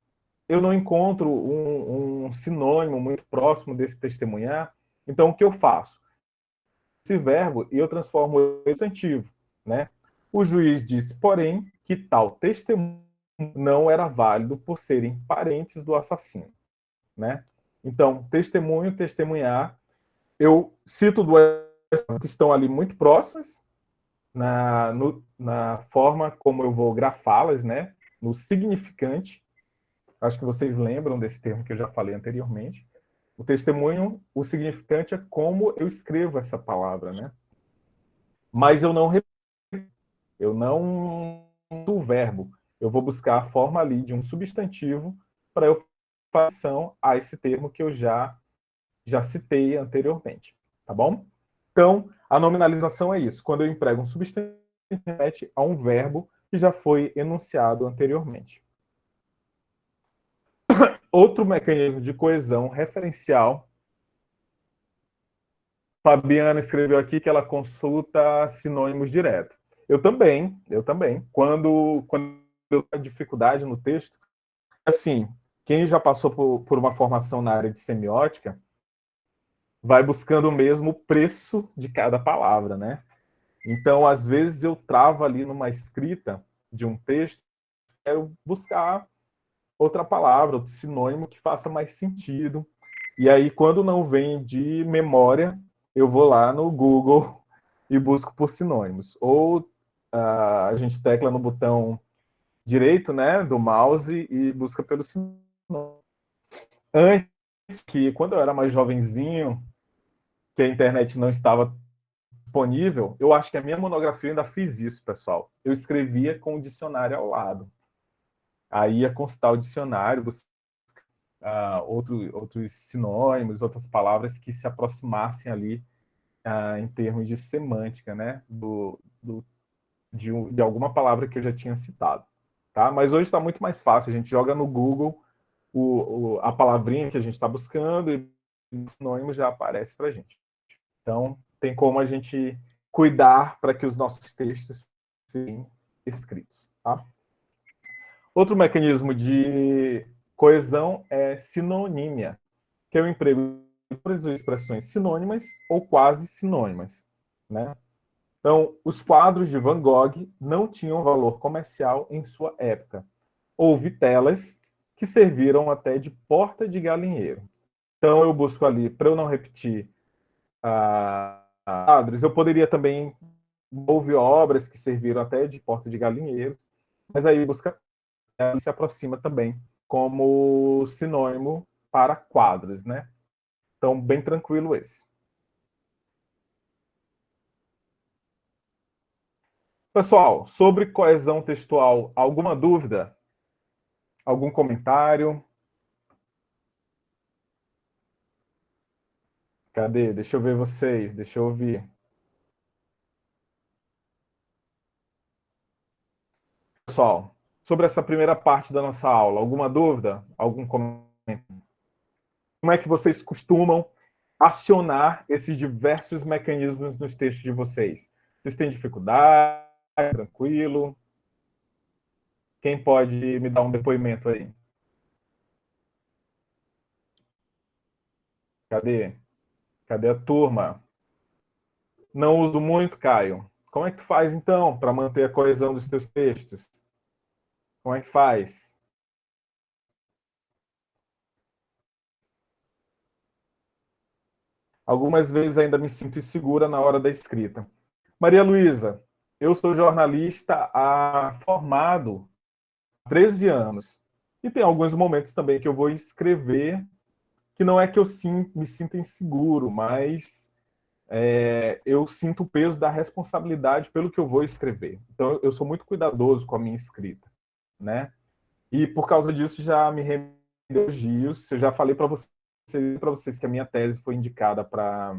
eu não encontro um sinônimo muito próximo desse testemunhar, então o que eu faço? Esse verbo e eu transformo em substantivo, né? O juiz disse, porém, que tal testemunho não era válido por serem parentes do assassino, né? Então, testemunho, testemunhar, eu cito duas que estão ali muito próximas na forma como eu vou grafá-las, né? No significante. Acho que vocês lembram desse termo que eu já falei anteriormente. O testemunho, o significante é como eu escrevo essa palavra, né? Mas eu não do verbo. Eu vou buscar a forma ali de um substantivo para eu fazer a esse termo que eu já citei anteriormente, tá bom? Então, a nominalização é isso, quando eu emprego um substantivo a um verbo que já foi enunciado anteriormente. Outro mecanismo de coesão referencial, Fabiana escreveu aqui que ela consulta sinônimos direto. Eu também. Quando a dificuldade no texto. Assim, quem já passou por uma formação na área de semiótica vai buscando mesmo o preço de cada palavra, né? Então, às vezes, eu travo ali numa escrita de um texto, quero buscar outra palavra, outro sinônimo que faça mais sentido. E aí, quando não vem de memória, eu vou lá no Google e busco por sinônimos. Ou a gente tecla no botão direito, né, do mouse e busca pelo sinônimo. Antes, que quando eu era mais jovenzinho, que a internet não estava disponível, eu acho que a minha monografia ainda fiz isso, pessoal. Eu escrevia com o dicionário ao lado. Aí ia consultar o dicionário, outros sinônimos, outras palavras que se aproximassem ali em termos de semântica, né? De alguma palavra que eu já tinha citado. Tá? Mas hoje está muito mais fácil. A gente joga no Google a palavrinha que a gente está buscando e o sinônimo já aparece para a gente. Então, tem como a gente cuidar para que os nossos textos fiquem escritos. Tá? Outro mecanismo de coesão é sinonímia, que é o emprego de expressões sinônimas ou quase sinônimas. Né? Então, os quadros de Van Gogh não tinham valor comercial em sua época. Houve telas que serviram até de porta de galinheiro. Então, eu busco ali, para eu não repetir quadros, eu poderia também ouvir obras que serviram até de porta de galinheiro, mas aí busca se aproxima também como sinônimo para quadros, né? Então, bem tranquilo esse. Pessoal, sobre coesão textual, alguma dúvida? Algum comentário? Cadê? Deixa eu ver vocês, deixa eu ouvir. Pessoal, sobre essa primeira parte da nossa aula, alguma dúvida? Algum comentário? Como é que vocês costumam acionar esses diversos mecanismos nos textos de vocês? Vocês têm dificuldade? Tranquilo? Quem pode me dar um depoimento aí? Cadê? Cadê a turma? Não uso muito, Caio. Como é que tu faz, então, para manter a coesão dos teus textos? Como é que faz? Algumas vezes ainda me sinto insegura na hora da escrita. Maria Luísa, eu sou jornalista formado há 13 anos. E tem alguns momentos também que eu vou escrever que não é que eu me sinta inseguro, mas eu sinto o peso da responsabilidade pelo que eu vou escrever. Então, eu sou muito cuidadoso com a minha escrita, né? E por causa disso já me rendeu elogios. Eu já falei para vocês que a minha tese foi indicada para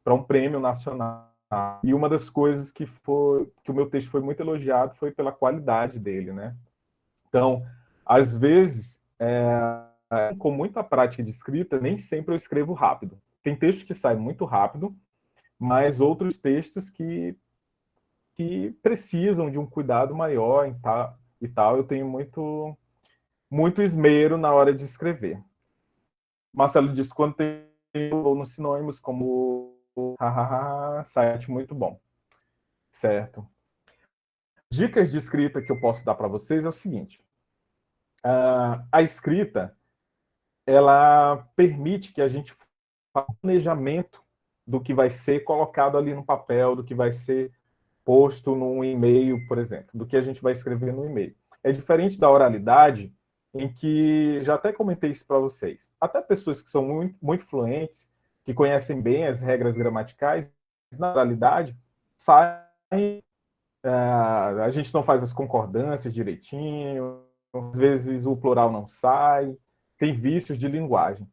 um prêmio nacional. E uma das coisas que o meu texto foi muito elogiado foi pela qualidade dele, né? Então, às vezes, com muita prática de escrita, nem sempre eu escrevo rápido. Tem textos que saem muito rápido, mas outros textos que precisam de um cuidado maior e tal. Eu tenho muito esmero na hora de escrever. Marcelo disse quando tem nos sinônimos como site muito bom. Certo. Dicas de escrita que eu posso dar para vocês é o seguinte. A escrita, ela permite que a gente faça um planejamento do que vai ser colocado ali no papel, do que vai ser posto num e-mail, por exemplo, do que a gente vai escrever no e-mail. É diferente da oralidade, em que, já até comentei isso para vocês, até pessoas que são muito, muito fluentes, que conhecem bem as regras gramaticais, na oralidade, a gente não faz as concordâncias direitinho, às vezes o plural não sai, tem vícios de linguagem.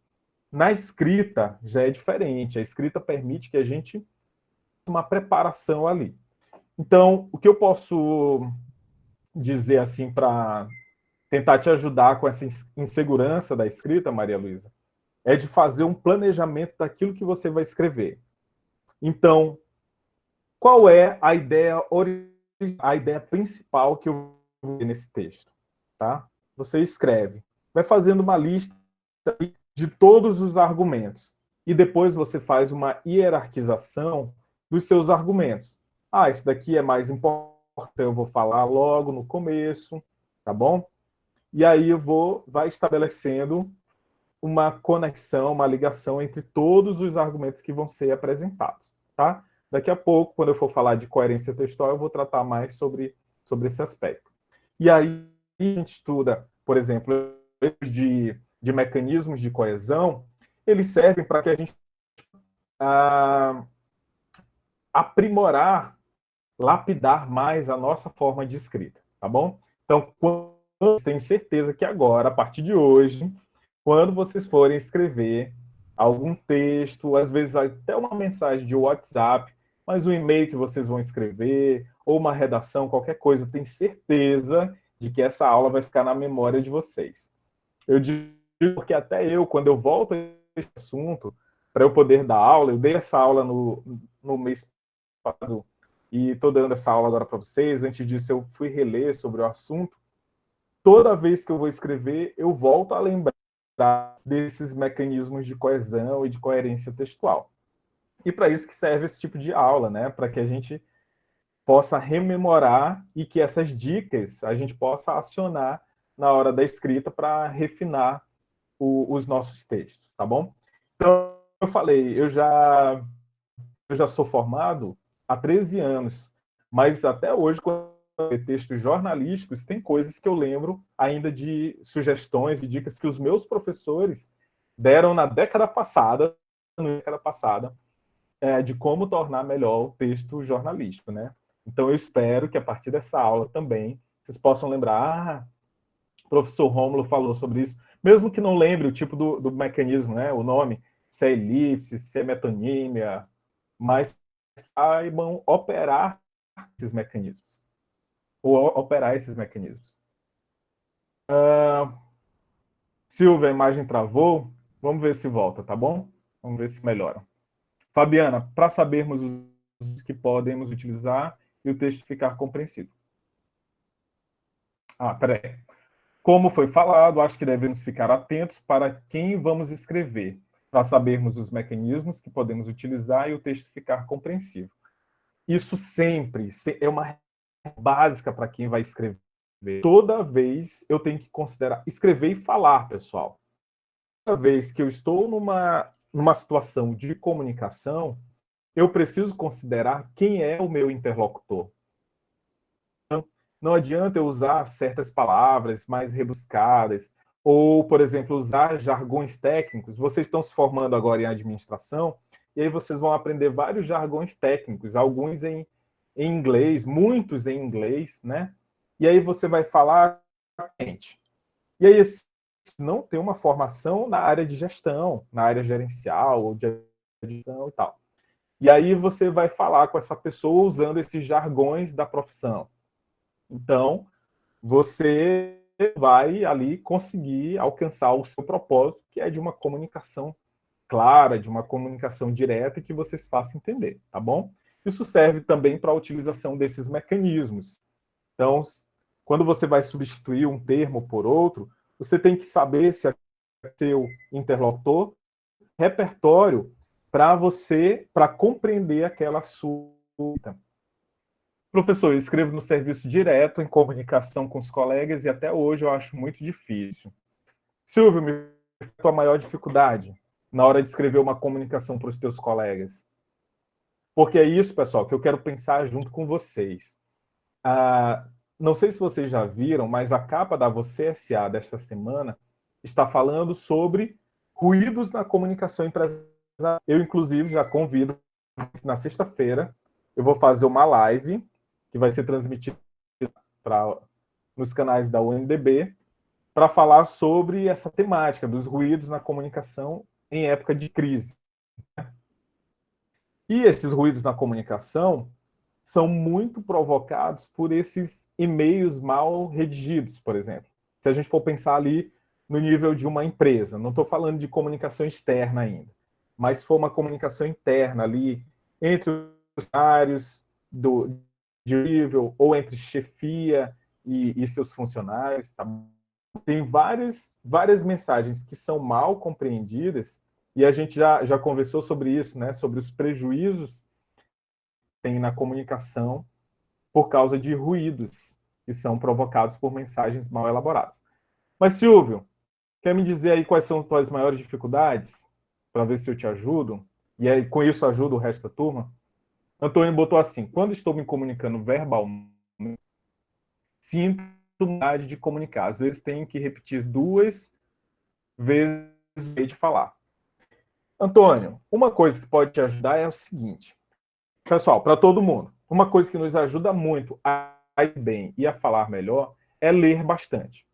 Na escrita, já é diferente. A escrita permite que a gente uma preparação ali. Então, o que eu posso dizer assim para tentar te ajudar com essa insegurança da escrita, Maria Luísa, é de fazer um planejamento daquilo que você vai escrever. Então, qual é a ideia principal que eu vou ver nesse texto? tá? Você escreve. Vai fazendo uma lista de todos os argumentos. E depois você faz uma hierarquização dos seus argumentos. Ah, esse daqui é mais importante, eu vou falar logo no começo, tá bom? E aí vai estabelecendo uma conexão, uma ligação entre todos os argumentos que vão ser apresentados, tá? Daqui a pouco, quando eu for falar de coerência textual, eu vou tratar mais sobre esse aspecto. E aí a gente estuda, por exemplo, de mecanismos de coesão, eles servem para que a gente aprimorar, lapidar mais a nossa forma de escrita, tá bom? Então, tenho certeza que agora, a partir de hoje, quando vocês forem escrever algum texto, às vezes até uma mensagem de WhatsApp, mas um e-mail que vocês vão escrever, ou uma redação, qualquer coisa, eu tenho certeza de que essa aula vai ficar na memória de vocês. Eu digo porque até eu, quando eu volto a esse assunto, para eu poder dar aula, eu dei essa aula no mês passado, e estou dando essa aula agora para vocês. Antes disso, eu fui reler sobre o assunto. Toda vez que eu vou escrever, eu volto a lembrar desses mecanismos de coesão e de coerência textual. E para isso que serve esse tipo de aula, né? Para que a gente possa rememorar e que essas dicas a gente possa acionar na hora da escrita para refinar os nossos textos, tá bom? Então, eu falei, eu já sou formado há 13 anos, mas até hoje, quando eu leio textos jornalísticos, tem coisas que eu lembro ainda de sugestões e dicas que os meus professores deram na década passada, de como tornar melhor o texto jornalístico, né? Então, eu espero que a partir dessa aula também vocês possam lembrar, o professor Rômulo falou sobre isso, mesmo que não lembre o tipo do mecanismo, né? O nome, se é elipse, se é metonímia, mas saibam operar esses mecanismos. Ou operar esses mecanismos. Silvia, a imagem travou. Vamos ver se volta, tá bom? Vamos ver se melhora. Fabiana, para sabermos os que podemos utilizar e o texto ficar compreensível. Peraí. Como foi falado, acho que devemos ficar atentos para quem vamos escrever, para sabermos os mecanismos que podemos utilizar e o texto ficar compreensível. Isso sempre é uma básica para quem vai escrever. Toda vez eu tenho que considerar escrever e falar, pessoal. Toda vez que eu estou numa situação de comunicação, eu preciso considerar quem é o meu interlocutor. Então, não adianta eu usar certas palavras mais rebuscadas, ou, por exemplo, usar jargões técnicos. Vocês estão se formando agora em administração, e aí vocês vão aprender vários jargões técnicos, alguns em inglês, muitos em inglês, né? E aí você vai falar, gente. E aí, não tem uma formação na área de gestão, na área gerencial ou de edição e tal. E aí você vai falar com essa pessoa usando esses jargões da profissão. Então, você vai ali conseguir alcançar o seu propósito, que é de uma comunicação clara, de uma comunicação direta e que vocês façam entender, tá bom? Isso serve também para a utilização desses mecanismos. Então, quando você vai substituir um termo por outro, você tem que saber se é seu interlocutor, repertório para compreender aquela sua. Professor, eu escrevo no serviço direto, em comunicação com os colegas, e até hoje eu acho muito difícil. Silvio, me fala a tua maior dificuldade na hora de escrever uma comunicação para os teus colegas. Porque é isso, pessoal, que eu quero pensar junto com vocês. Não sei se vocês já viram, mas a capa da Você S.A. desta semana está falando sobre ruídos na comunicação empresarial. Eu, inclusive, já convido, na sexta-feira, eu vou fazer uma live que vai ser transmitida nos canais da UNDB para falar sobre essa temática dos ruídos na comunicação em época de crise. E esses ruídos na comunicação são muito provocados por esses e-mails mal redigidos, por exemplo. Se a gente for pensar ali no nível de uma empresa, não estou falando de comunicação externa ainda, mas se for uma comunicação interna ali entre os funcionários de nível ou entre chefia e seus funcionários, tá? Tem várias mensagens que são mal compreendidas, e a gente já conversou sobre isso, né? Sobre os prejuízos que tem na comunicação por causa de ruídos que são provocados por mensagens mal elaboradas. Mas, Silvio, quer me dizer aí quais são as tuas maiores dificuldades? Para ver se eu te ajudo. E aí, com isso, ajuda o resto da turma? Antônio botou assim: quando estou me comunicando verbalmente, sinto dificuldade de comunicar. Às vezes tenho que repetir 2 vezes de falar. Antônio, uma coisa que pode te ajudar é o seguinte, pessoal, para todo mundo, uma coisa que nos ajuda muito a ir bem e a falar melhor é ler bastante.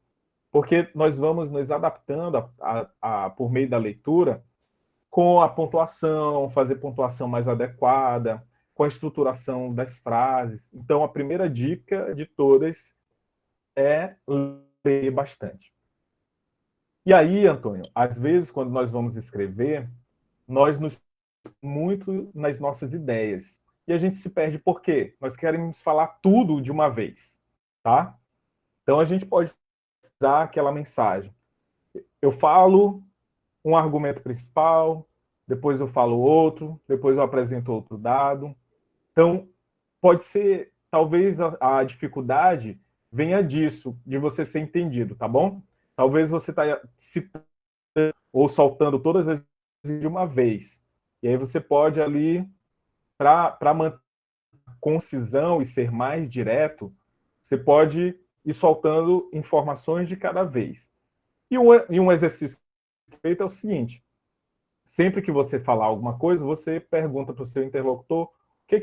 Porque nós vamos nos adaptando por meio da leitura com a pontuação, fazer pontuação mais adequada, com a estruturação das frases. Então, a primeira dica de todas é ler bastante. E aí, Antônio, às vezes, quando nós vamos escrever, nós nos muito nas nossas ideias. E a gente se perde por quê? Nós queremos falar tudo de uma vez, tá? Então, a gente pode usar aquela mensagem. Eu falo um argumento principal, depois eu falo outro, depois eu apresento outro dado. Então, pode ser, talvez a dificuldade venha disso, de você ser entendido, tá bom? Talvez você está citando ou soltando todas as de uma vez. E aí você pode ali, para manter concisão e ser mais direto, você pode ir soltando informações de cada vez. E um exercício feito é o seguinte: sempre que você falar alguma coisa, você pergunta para o seu interlocutor o que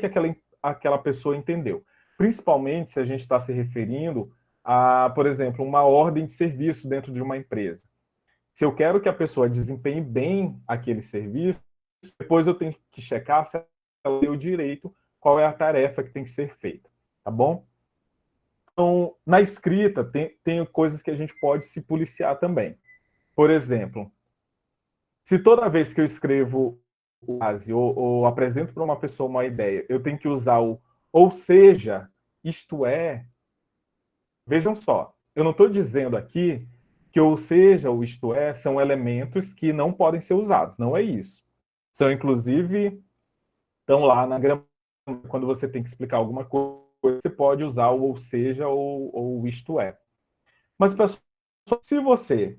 aquela pessoa entendeu. Principalmente se a gente está se referindo a, por exemplo, uma ordem de serviço dentro de uma empresa. Se eu quero que a pessoa desempenhe bem aquele serviço, depois eu tenho que checar se ela deu direito, qual é a tarefa que tem que ser feita, tá bom? Então, na escrita, tem coisas que a gente pode se policiar também. Por exemplo, se toda vez que eu escrevo ou apresento para uma pessoa uma ideia, eu tenho que usar o ou seja, isto é, vejam só, eu não estou dizendo aqui que ou seja ou isto é são elementos que não podem ser usados, não é isso. São, inclusive, estão lá na gramática, quando você tem que explicar alguma coisa, você pode usar o ou seja ou isto é. Mas, pessoal, se você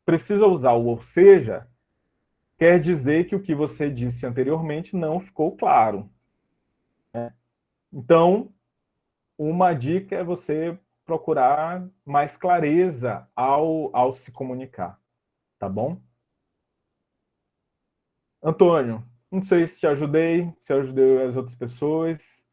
precisa usar o ou seja, quer dizer que o que você disse anteriormente não ficou claro, né? Então, uma dica é você procurar mais clareza ao se comunicar, tá bom? Antônio, não sei se te ajudei, se ajudei as outras pessoas.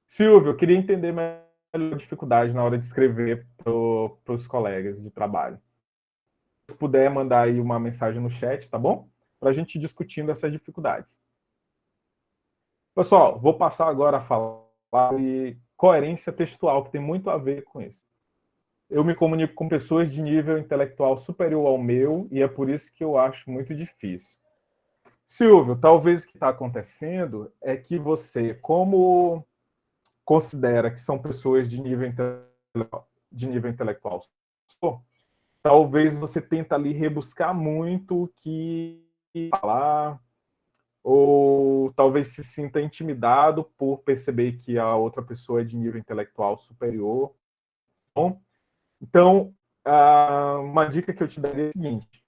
Silvio, eu queria entender melhor a dificuldade na hora de escrever para os colegas de trabalho. Se puder mandar aí uma mensagem no chat, tá bom? Para a gente ir discutindo essas dificuldades. Pessoal, vou passar agora a falar de coerência textual, que tem muito a ver com isso. Eu me comunico com pessoas de nível intelectual superior ao meu, e é por isso que eu acho muito difícil. Silvio, talvez o que está acontecendo é que você, como considera que são pessoas de nível intelectual, talvez você tenta ali rebuscar muito o que falar, ou talvez se sinta intimidado por perceber que a outra pessoa é de nível intelectual superior. Bom, então, uma dica que eu te daria é a seguinte: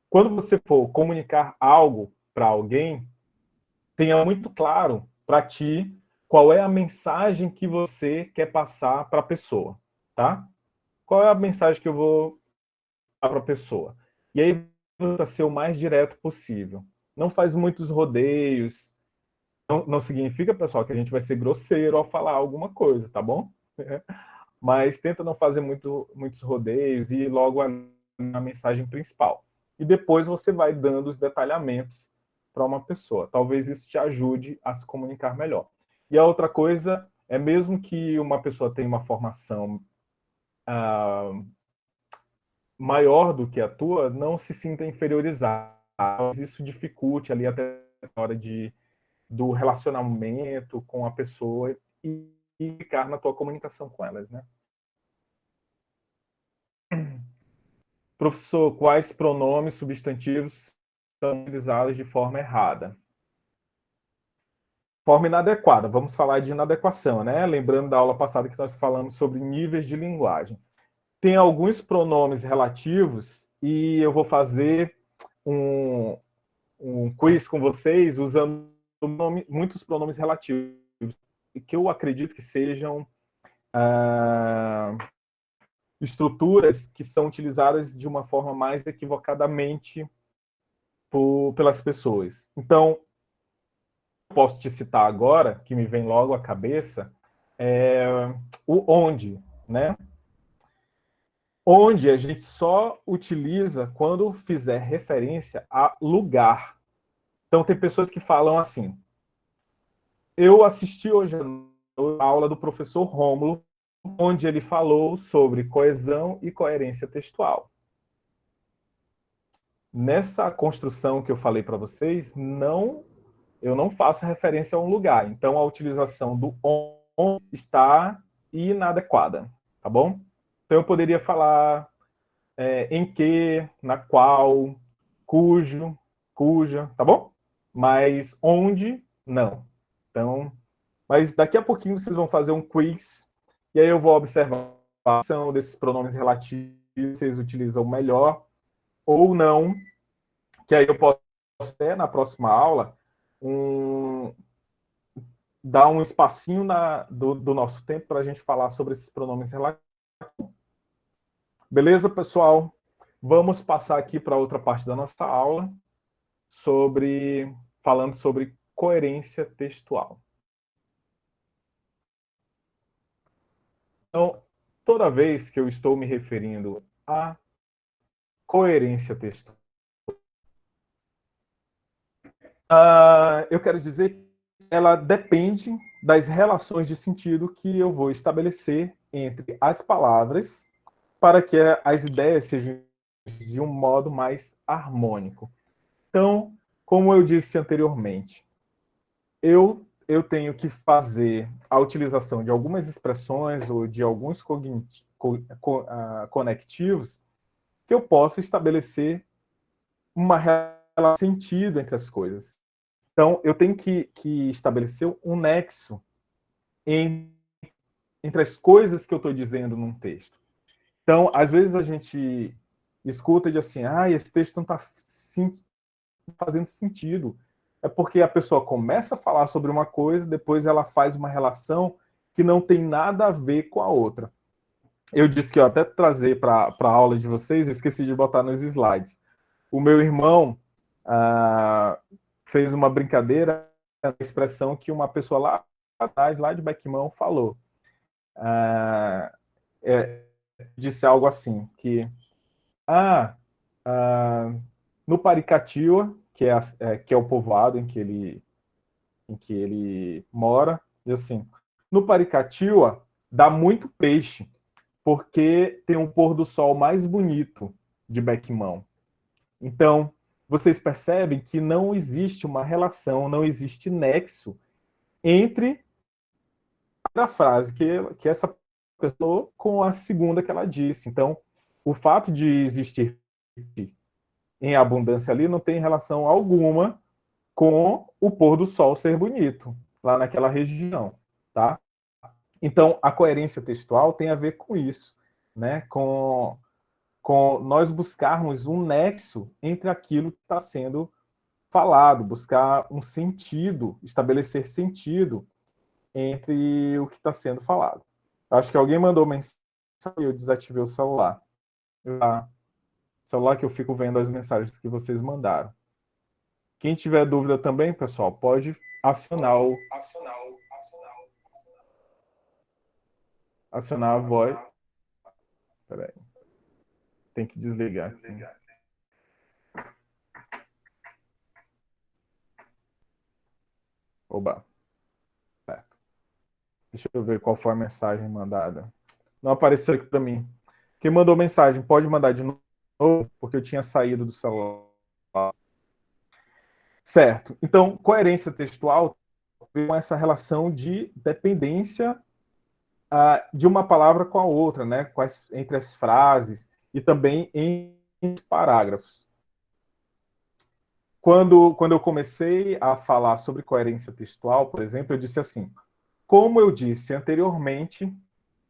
quando você for comunicar algo para alguém, tenha muito claro para ti qual é a mensagem que você quer passar para a pessoa, tá? Qual é a mensagem que eu vou dar para a pessoa? E aí, para ser o mais direto possível. Não faz muitos rodeios. Não significa, pessoal, que a gente vai ser grosseiro ao falar alguma coisa, tá bom? Mas tenta não fazer muitos rodeios e ir logo na mensagem principal. E depois você vai dando os detalhamentos para uma pessoa. Talvez isso te ajude a se comunicar melhor. E a outra coisa é, mesmo que uma pessoa tenha uma formação maior do que a tua, não se sinta inferiorizado. Isso dificulte ali até a hora do relacionamento com a pessoa e e ficar na tua comunicação com elas, né? Professor, quais pronomes substantivos são utilizados de forma errada? Forma inadequada. Vamos falar de inadequação, né? Lembrando da aula passada que nós falamos sobre níveis de linguagem. Tem alguns pronomes relativos e eu vou fazer um quiz com vocês usando muitos pronomes relativos, que eu acredito que sejam estruturas que são utilizadas de uma forma mais equivocadamente pelas pessoas. Então, eu posso te citar agora, que me vem logo à cabeça, o onde, né? Onde a gente só utiliza quando fizer referência a lugar. Então, tem pessoas que falam assim, eu assisti hoje a aula do professor Rômulo, onde ele falou sobre coesão e coerência textual. Nessa construção que eu falei para vocês, eu não faço referência a um lugar. Então, a utilização do onde está inadequada, tá bom? Então, eu poderia falar em que, na qual, cujo, cuja, tá bom? Mas onde, não. Então, mas daqui a pouquinho vocês vão fazer um quiz, e aí eu vou observar a ação desses pronomes relativos, vocês utilizam melhor ou não, que aí eu posso até na próxima aula dar um espacinho do nosso tempo para a gente falar sobre esses pronomes relativos. Beleza, pessoal? Vamos passar aqui para outra parte da nossa aula, falando sobre coerência textual. Então, toda vez que eu estou me referindo a coerência textual, eu quero dizer que ela depende das relações de sentido que eu vou estabelecer entre as palavras para que as ideias sejam de um modo mais harmônico. Então, como eu disse anteriormente, eu tenho que fazer a utilização de algumas expressões ou de alguns conectivos que eu possa estabelecer uma relação de sentido entre as coisas. Então, eu tenho que estabelecer um nexo entre as coisas que eu estou dizendo num texto. Então, às vezes a gente escuta e diz assim, esse texto não está fazendo sentido. É porque a pessoa começa a falar sobre uma coisa, depois ela faz uma relação que não tem nada a ver com a outra. Eu disse que eu até trazer para a aula de vocês, eu esqueci de botar nos slides. O meu irmão fez uma brincadeira na expressão que uma pessoa lá atrás, lá de Beckmão, falou. Disse algo assim, que no Paricatiua, que é o povoado em que ele mora, e assim, no Paricatiua dá muito peixe, porque tem um pôr do sol mais bonito de Beckmão. Então, vocês percebem que não existe uma relação, não existe nexo entre a frase que essa pessoa com a segunda que ela disse. Então, o fato de existir em abundância ali não tem relação alguma com o pôr do sol ser bonito, lá naquela região, tá? Então, a coerência textual tem a ver com isso, né? Com nós buscarmos um nexo entre aquilo que está sendo falado, buscar um sentido, estabelecer sentido entre o que está sendo falado. Acho que alguém mandou mensagem e eu desativei o celular. Celular que eu fico vendo as mensagens que vocês mandaram. Quem tiver dúvida também, pessoal, pode acionar a voz. Peraí. Tem que desligar. Oba. Certo. Deixa eu ver qual foi a mensagem mandada. Não apareceu aqui para mim. Quem mandou mensagem, pode mandar de novo, porque eu tinha saído do celular. Certo. Então, coerência textual com essa relação de dependência de uma palavra com a outra, né? Entre as frases e também em parágrafos. Quando eu comecei a falar sobre coerência textual, por exemplo, eu disse assim: como eu disse anteriormente,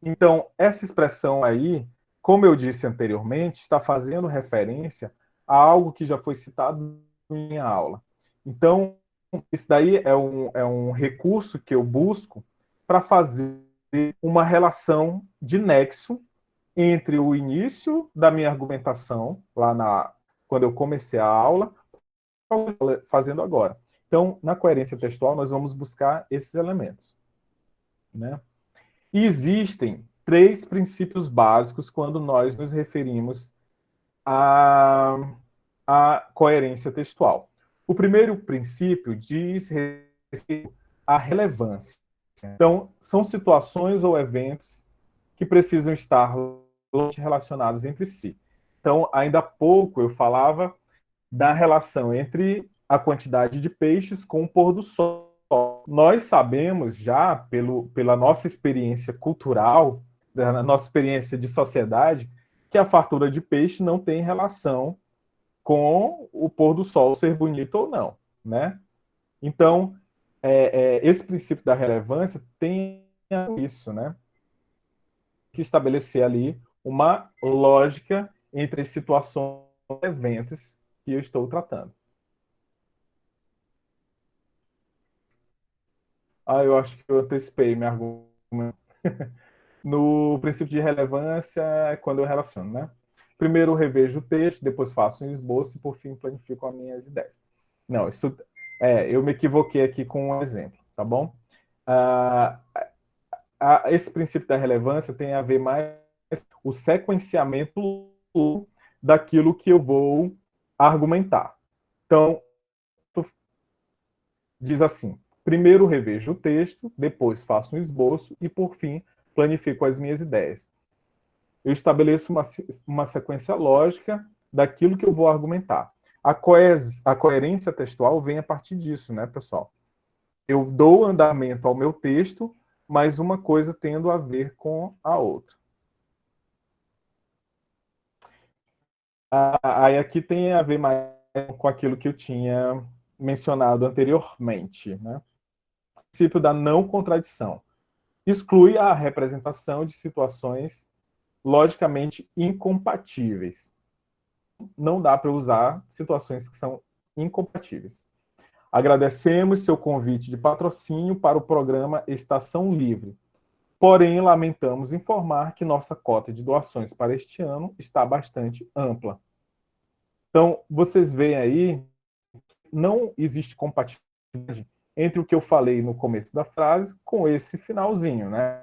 então essa expressão aí, como eu disse anteriormente, está fazendo referência a algo que já foi citado em minha aula. Então, isso daí é um recurso que eu busco para fazer uma relação de nexo entre o início da minha argumentação, quando eu comecei a aula, fazendo agora. Então, na coerência textual, nós vamos buscar esses elementos, né? E existem 3 princípios básicos quando nós nos referimos à coerência textual. O primeiro princípio diz respeito à relevância. Então, são situações ou eventos que precisam estar relacionados entre si. Então, ainda há pouco eu falava da relação entre a quantidade de peixes com o pôr do sol. Nós sabemos já, pela nossa experiência cultural, da nossa experiência de sociedade, que a fartura de peixe não tem relação com o pôr do sol ser bonito ou não, né? Então, esse princípio da relevância tem isso, né? Que estabelecer ali uma lógica entre as situações e eventos que eu estou tratando. Eu acho que eu antecipei meu argumento. No princípio de relevância, é quando eu relaciono, né? Primeiro revejo o texto, depois faço um esboço e, por fim, planifico as minhas ideias. Não, eu me equivoquei aqui com um exemplo, tá bom? Esse princípio da relevância tem a ver mais com o sequenciamento daquilo que eu vou argumentar. Então, diz assim: primeiro revejo o texto, depois faço um esboço e, por fim, planifico as minhas ideias. Eu estabeleço uma sequência lógica daquilo que eu vou argumentar. A coerência textual vem a partir disso, né, pessoal? Eu dou andamento ao meu texto, mas uma coisa tendo a ver com a outra. Aí aqui tem a ver mais com aquilo que eu tinha mencionado anteriormente, né? O princípio da não contradição exclui a representação de situações logicamente incompatíveis. Não dá para usar situações que são incompatíveis. Agradecemos seu convite de patrocínio para o programa Estação Livre. Porém, lamentamos informar que nossa cota de doações para este ano está bastante ampla. Então, vocês veem aí, não existe compatibilidade entre o que eu falei no começo da frase com esse finalzinho, né?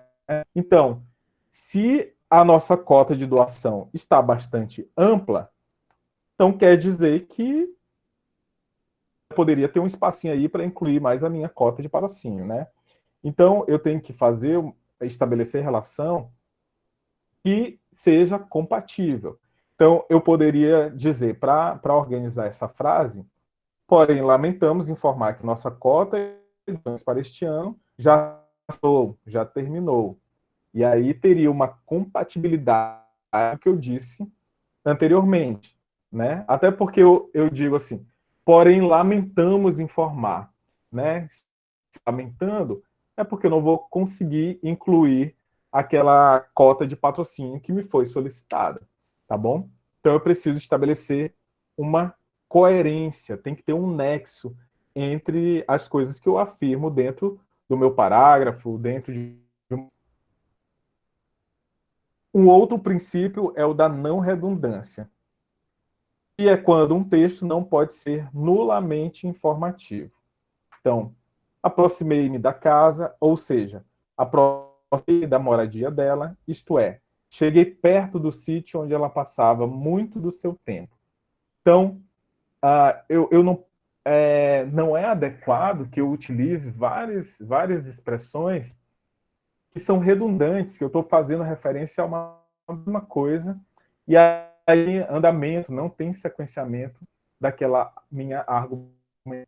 Então, se a nossa cota de doação está bastante ampla, então quer dizer que poderia ter um espacinho aí para incluir mais a minha cota de patrocínio, né? Então, eu tenho que estabelecer relação que seja compatível. Então, eu poderia dizer, para organizar essa frase, porém, lamentamos informar que nossa cota para este ano já terminou. E aí teria uma compatibilidade que eu disse anteriormente, né? Até porque eu digo assim, porém, lamentamos informar, né? Lamentando é porque eu não vou conseguir incluir aquela cota de patrocínio que me foi solicitada, tá bom? Então eu preciso estabelecer uma coerência, tem que ter um nexo entre as coisas que eu afirmo dentro do meu parágrafo, dentro de um outro princípio é o da não redundância, que é quando um texto não pode ser nulamente informativo. Então, aproximei-me da casa, ou seja, aproximei da moradia dela, isto é, cheguei perto do sítio onde ela passava muito do seu tempo. Então, eu não é adequado que eu utilize várias expressões que são redundantes, que eu estou fazendo referência a uma mesma coisa, e aí andamento, não tem sequenciamento daquela minha argumentação.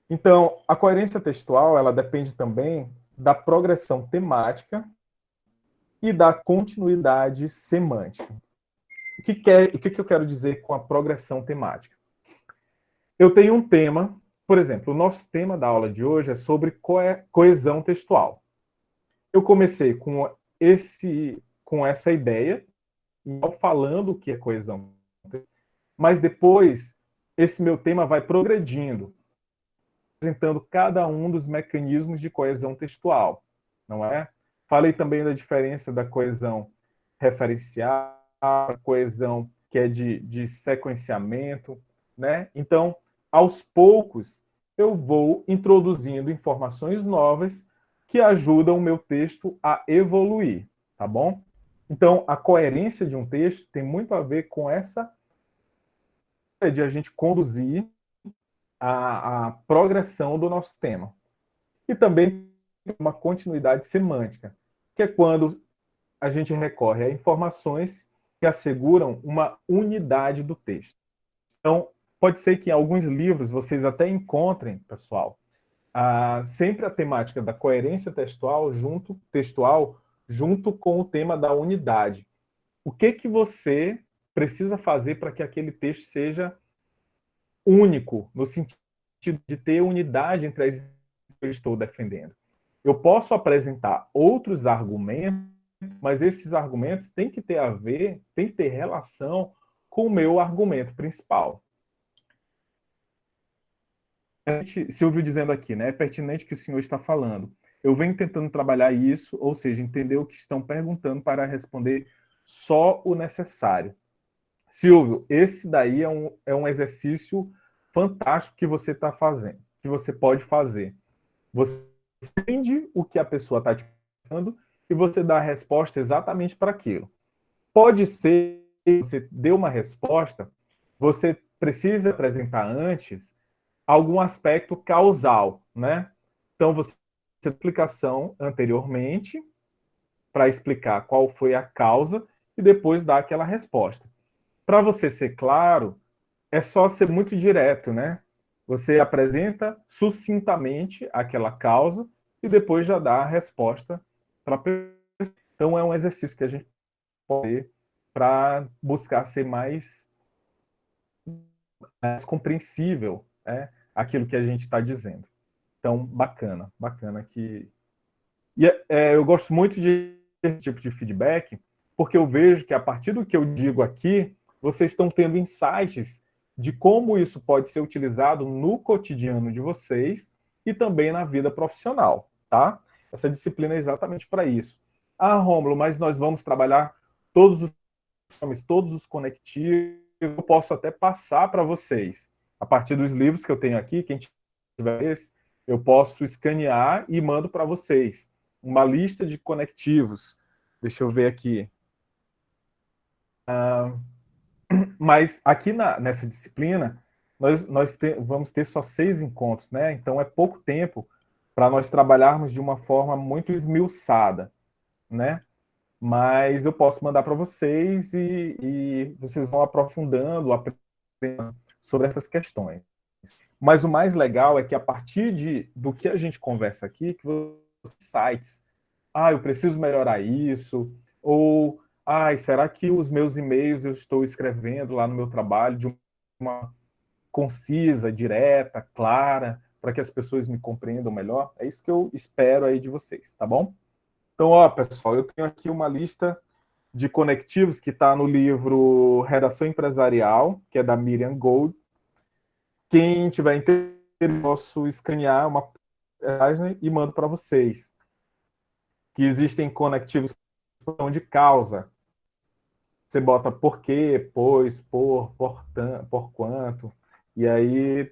Então, a coerência textual, ela depende também da progressão temática e da continuidade semântica. O que eu quero dizer com a progressão temática? Eu tenho um tema, por exemplo, o nosso tema da aula de hoje é sobre coesão textual. Eu comecei com essa ideia, falando o que é coesão, mas depois esse meu tema vai progredindo, apresentando cada um dos mecanismos de coesão textual, não é? Falei também da diferença da coesão referencial, a coesão que é de sequenciamento, né? Então, aos poucos, eu vou introduzindo informações novas que ajudam o meu texto a evoluir, tá bom? Então, a coerência de um texto tem muito a ver com essa de a gente conduzir a progressão do nosso tema. E também uma continuidade semântica, que é quando a gente recorre a informações que asseguram uma unidade do texto. Então, pode ser que em alguns livros vocês até encontrem, pessoal, sempre a temática da coerência textual junto com o tema da unidade. O que você precisa fazer para que aquele texto seja único, no sentido de ter unidade entre as que eu estou defendendo? Eu posso apresentar outros argumentos, mas esses argumentos têm que ter a ver, têm que ter relação com o meu argumento principal. Silvio dizendo aqui, né? É pertinente o que o senhor está falando. Eu venho tentando trabalhar isso, ou seja, entender o que estão perguntando para responder só o necessário. Silvio, esse daí é um exercício fantástico que você está fazendo, que você pode fazer. Você entende o que a pessoa está te falando e você dá a resposta exatamente para aquilo. Pode ser que você dê uma resposta, você precisa apresentar antes algum aspecto causal, né? Então, você tem a explicação anteriormente para explicar qual foi a causa e depois dar aquela resposta. Para você ser claro, é só ser muito direto, né? Você apresenta sucintamente aquela causa e depois já dá a resposta para a pessoa. Então, é um exercício que a gente pode ter para buscar ser mais compreensível, né, aquilo que a gente está dizendo. Então, bacana que... E eu gosto muito de esse tipo de feedback, porque eu vejo que a partir do que eu digo aqui, vocês estão tendo insights de como isso pode ser utilizado no cotidiano de vocês e também na vida profissional, tá? Essa disciplina é exatamente para isso. Ah, Rômulo, mas nós vamos trabalhar todos os conectivos, eu posso até passar para vocês. A partir dos livros que eu tenho aqui, quem tiver esse, eu posso escanear e mando para vocês uma lista de conectivos. Deixa eu ver aqui. Mas aqui nessa disciplina, nós vamos ter só 6 encontros, né? Então é pouco tempo para nós trabalharmos de uma forma muito esmiuçada, né? Mas eu posso mandar para vocês e vocês vão aprofundando, aprendendo sobre essas questões. Mas o mais legal é que a partir do que a gente conversa aqui, que você sites, eu preciso melhorar isso, ou será que os meus e-mails eu estou escrevendo lá no meu trabalho de uma concisa, direta, clara, para que as pessoas me compreendam melhor? É isso que eu espero aí de vocês, tá bom? Então, pessoal, eu tenho aqui uma lista de conectivos que está no livro Redação Empresarial, que é da Miriam Gold. Quem tiver interesse, eu posso escanear uma página e mando para vocês. Que existem conectivos de causa. Você bota por quê, pois, por quanto. E aí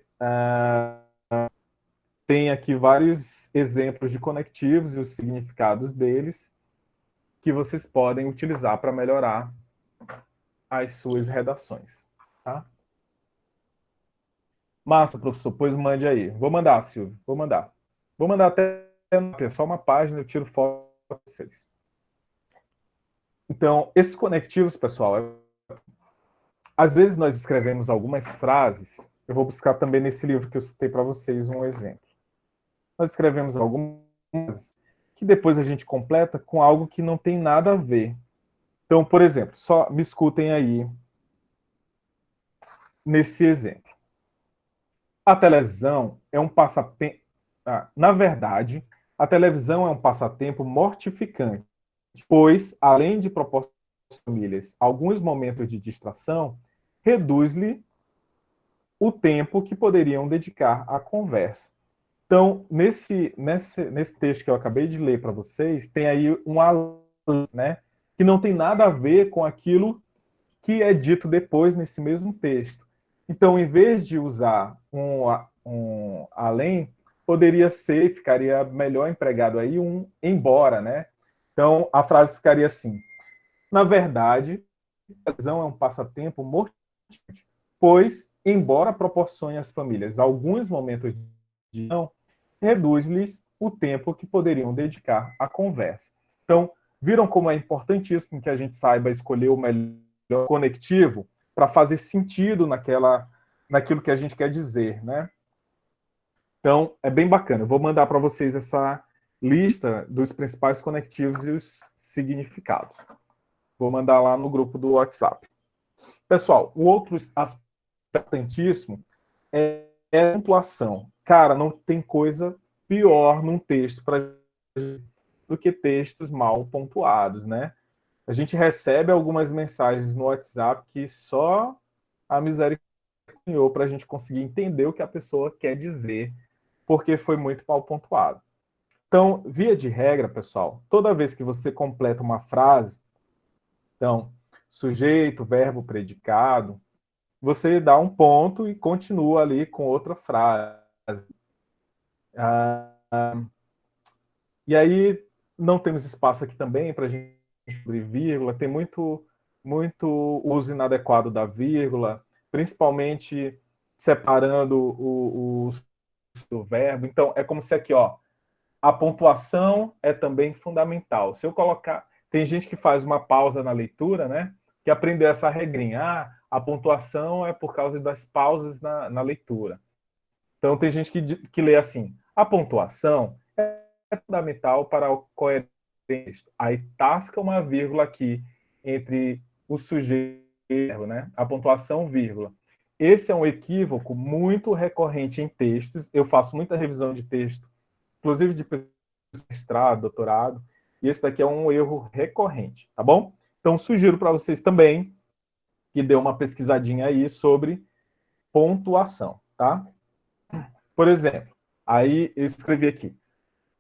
tem aqui vários exemplos de conectivos e os significados deles que vocês podem utilizar para melhorar as suas redações. Tá? Massa, professor, pois mande aí. Vou mandar, Silvio, vou mandar. Vou mandar até só uma página, eu tiro foto para vocês. Então, esses conectivos, pessoal, às vezes nós escrevemos algumas frases, eu vou buscar também nesse livro que eu citei para vocês um exemplo. Nós escrevemos algumas, que depois a gente completa com algo que não tem nada a ver. Então, por exemplo, só me escutem aí nesse exemplo. A televisão é um passatempo. Na verdade, a televisão é um passatempo mortificante, pois, além de proporcionar às famílias alguns momentos de distração, reduz-lhe o tempo que poderiam dedicar à conversa. Então, nesse texto que eu acabei de ler para vocês, tem aí um alerta, né, que não tem nada a ver com aquilo que é dito depois nesse mesmo texto. Então, em vez de usar um além, poderia ser, ficaria melhor empregado aí um embora, né? Então, a frase ficaria assim: na verdade, a televisão é um passatempo mortificante, pois, embora proporcione às famílias alguns momentos de diversão, reduz-lhes o tempo que poderiam dedicar à conversa. Então, viram como é importantíssimo que a gente saiba escolher o melhor conectivo para fazer sentido naquilo que a gente quer dizer, né? Então, é bem bacana. Eu vou mandar para vocês essa lista dos principais conectivos e os significados. Vou mandar lá no grupo do WhatsApp. Pessoal, o outro aspecto importantíssimo é a pontuação. Cara, não tem coisa pior num texto do que textos mal pontuados, né? A gente recebe algumas mensagens no WhatsApp que só a misericórdia para a gente conseguir entender o que a pessoa quer dizer, porque foi muito mal pontuado. Então, via de regra, pessoal, toda vez que você completa uma frase, então, sujeito, verbo, predicado, você dá um ponto e continua ali com outra frase. E aí, não temos espaço aqui também para a gente sobre vírgula, tem muito uso inadequado da vírgula, principalmente separando o verbo. Então, é como se aqui, ó, a pontuação é também fundamental. Se eu colocar... Tem gente que faz uma pausa na leitura, né? Que aprendeu essa regrinha. A pontuação é por causa das pausas na leitura. Então, tem gente que lê assim: a pontuação é fundamental para o coerente texto. Aí tasca uma vírgula aqui entre o sujeito e o verbo, né? A pontuação, vírgula. Esse é um equívoco muito recorrente em textos. Eu faço muita revisão de texto, inclusive de mestrado, doutorado, e esse daqui é um erro recorrente, tá bom? Então, sugiro para vocês também que dê uma pesquisadinha aí sobre pontuação, tá? Por exemplo, aí eu escrevi aqui: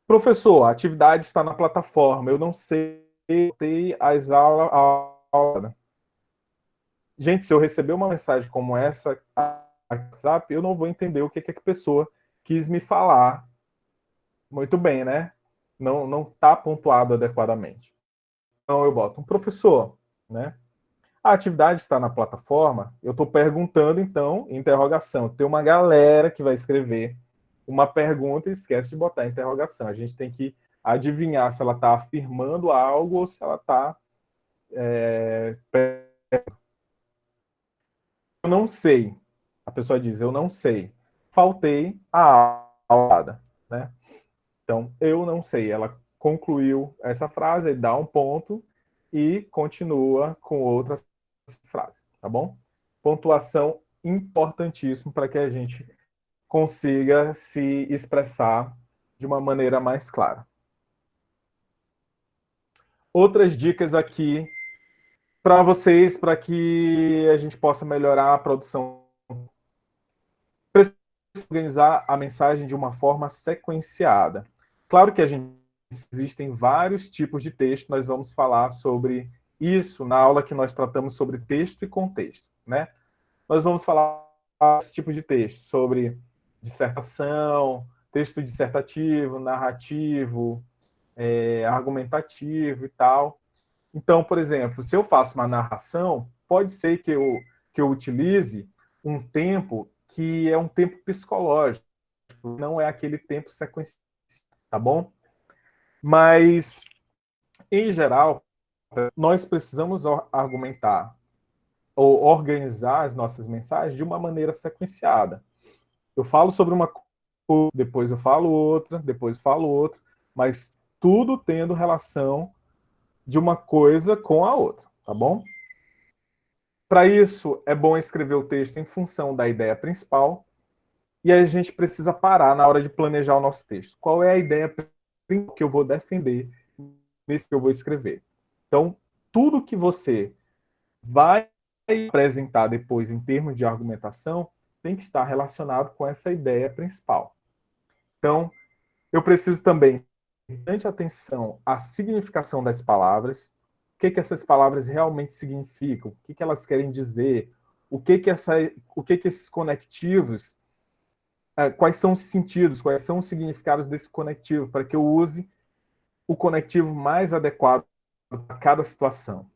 professor, a atividade está na plataforma, eu não sei as aulas. Gente, se eu receber uma mensagem como essa no WhatsApp, eu não vou entender o que a pessoa quis me falar. Muito bem, né? Não está pontuado adequadamente. Então eu boto: um professor, né? A atividade está na plataforma. Eu estou perguntando, então, interrogação. Tem uma galera que vai escrever uma pergunta e esquece de botar interrogação. A gente tem que adivinhar se ela está afirmando algo ou se ela está... Eu não sei. A pessoa diz: eu não sei. Faltei a aula, né? Então, eu não sei. Ela concluiu essa frase, dá um ponto e continua com outra frase, tá bom? Pontuação importantíssimo para que a gente consiga se expressar de uma maneira mais clara. Outras dicas aqui para vocês, para que a gente possa melhorar a produção. Precisa organizar a mensagem de uma forma sequenciada. Claro que existem vários tipos de texto, nós vamos falar sobre isso na aula que nós tratamos sobre texto e contexto, né? Nós vamos falar esse tipo de texto, sobre dissertação, texto dissertativo, narrativo, argumentativo e tal. Então, por exemplo, se eu faço uma narração, pode ser que eu utilize um tempo que é um tempo psicológico, não é aquele tempo sequencial, tá bom? Mas, em geral, nós precisamos argumentar ou organizar as nossas mensagens de uma maneira sequenciada. Eu falo sobre uma coisa, depois eu falo outra, depois falo outra, mas tudo tendo relação de uma coisa com a outra, tá bom? Para isso, é bom escrever o texto em função da ideia principal, e aí a gente precisa parar na hora de planejar o nosso texto. Qual é a ideia principal que eu vou defender nesse que eu vou escrever? Então, tudo que você vai apresentar depois em termos de argumentação tem que estar relacionado com essa ideia principal. Então, eu preciso também ter bastante atenção à significação das palavras, o que essas palavras realmente significam, o que elas querem dizer, o que esses conectivos, quais são os sentidos, quais são os significados desse conectivo, para que eu use o conectivo mais adequado a cada situação.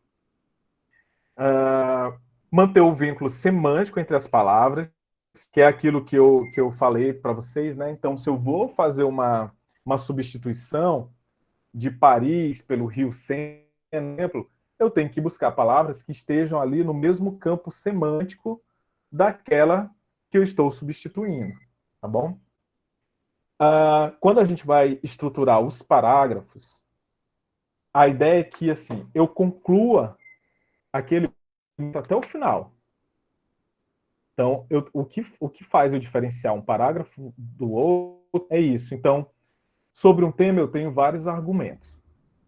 Manter o vínculo semântico entre as palavras, que é aquilo que eu falei para vocês, né? Então, se eu vou fazer uma substituição de Paris pelo Rio Sena, por exemplo, eu tenho que buscar palavras que estejam ali no mesmo campo semântico daquela que eu estou substituindo, tá bom? Quando a gente vai estruturar os parágrafos, a ideia é que, assim, eu conclua aquele até o final. Então, o que faz eu diferenciar um parágrafo do outro é isso. Então, sobre um tema, eu tenho vários argumentos.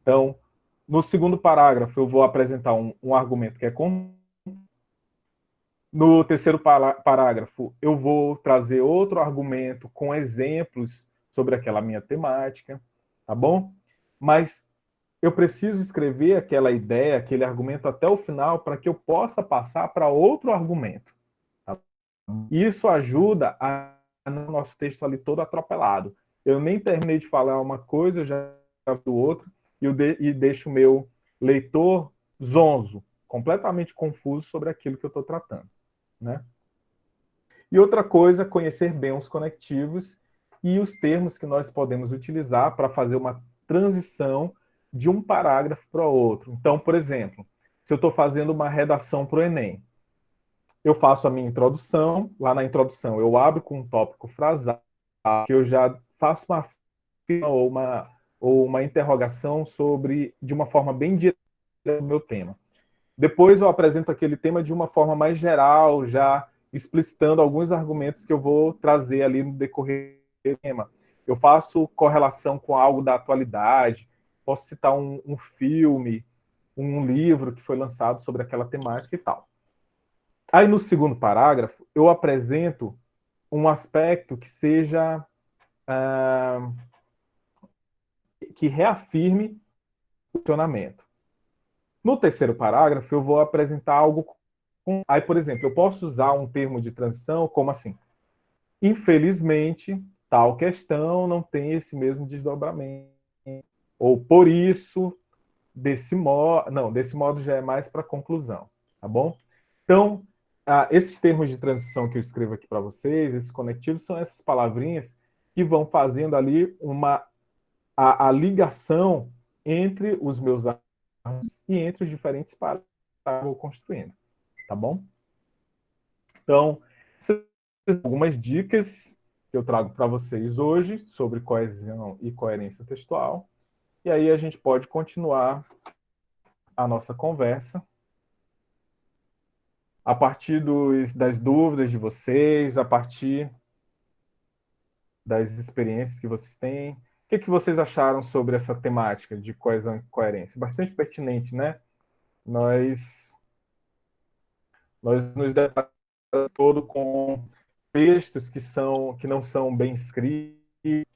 Então, no segundo parágrafo, eu vou apresentar um argumento que é comum. No terceiro parágrafo, eu vou trazer outro argumento com exemplos sobre aquela minha temática, tá bom? Mas eu preciso escrever aquela ideia, aquele argumento até o final para que eu possa passar para outro argumento. Tá? Isso ajuda a no nosso texto ali todo atropelado. Eu nem terminei de falar uma coisa, eu já do outro, e deixo o meu leitor zonzo, completamente confuso sobre aquilo que eu estou tratando. Né? E outra coisa, conhecer bem os conectivos e os termos que nós podemos utilizar para fazer uma transição de um parágrafo para outro. Então, por exemplo, se eu estou fazendo uma redação para o Enem, eu faço a minha introdução, lá na introdução eu abro com um tópico frasal, que eu já faço uma interrogação de uma forma bem direta do meu tema. Depois eu apresento aquele tema de uma forma mais geral, já explicitando alguns argumentos que eu vou trazer ali no decorrer do tema. Eu faço correlação com algo da atualidade, posso citar um filme, um livro que foi lançado sobre aquela temática e tal. Aí no segundo parágrafo, eu apresento um aspecto que seja que reafirme o funcionamento. No terceiro parágrafo, eu vou apresentar algo. Aí, por exemplo, eu posso usar um termo de transição como assim: infelizmente, tal questão não tem esse mesmo desdobramento. Ou por isso, desse modo. Não, desse modo já é mais para conclusão. Tá bom? Então, esses termos de transição que eu escrevo aqui para vocês, esses conectivos, são essas palavrinhas que vão fazendo ali a ligação entre os meus e entre os diferentes parágrafos que eu vou construindo, tá bom? Então, algumas dicas que eu trago para vocês hoje sobre coesão e coerência textual, e aí a gente pode continuar a nossa conversa a partir das dúvidas de vocês, a partir das experiências que vocês têm. O que vocês acharam sobre essa temática de coesão e coerência? Bastante pertinente, né? Nós nos deparamos todo com textos que não são bem escritos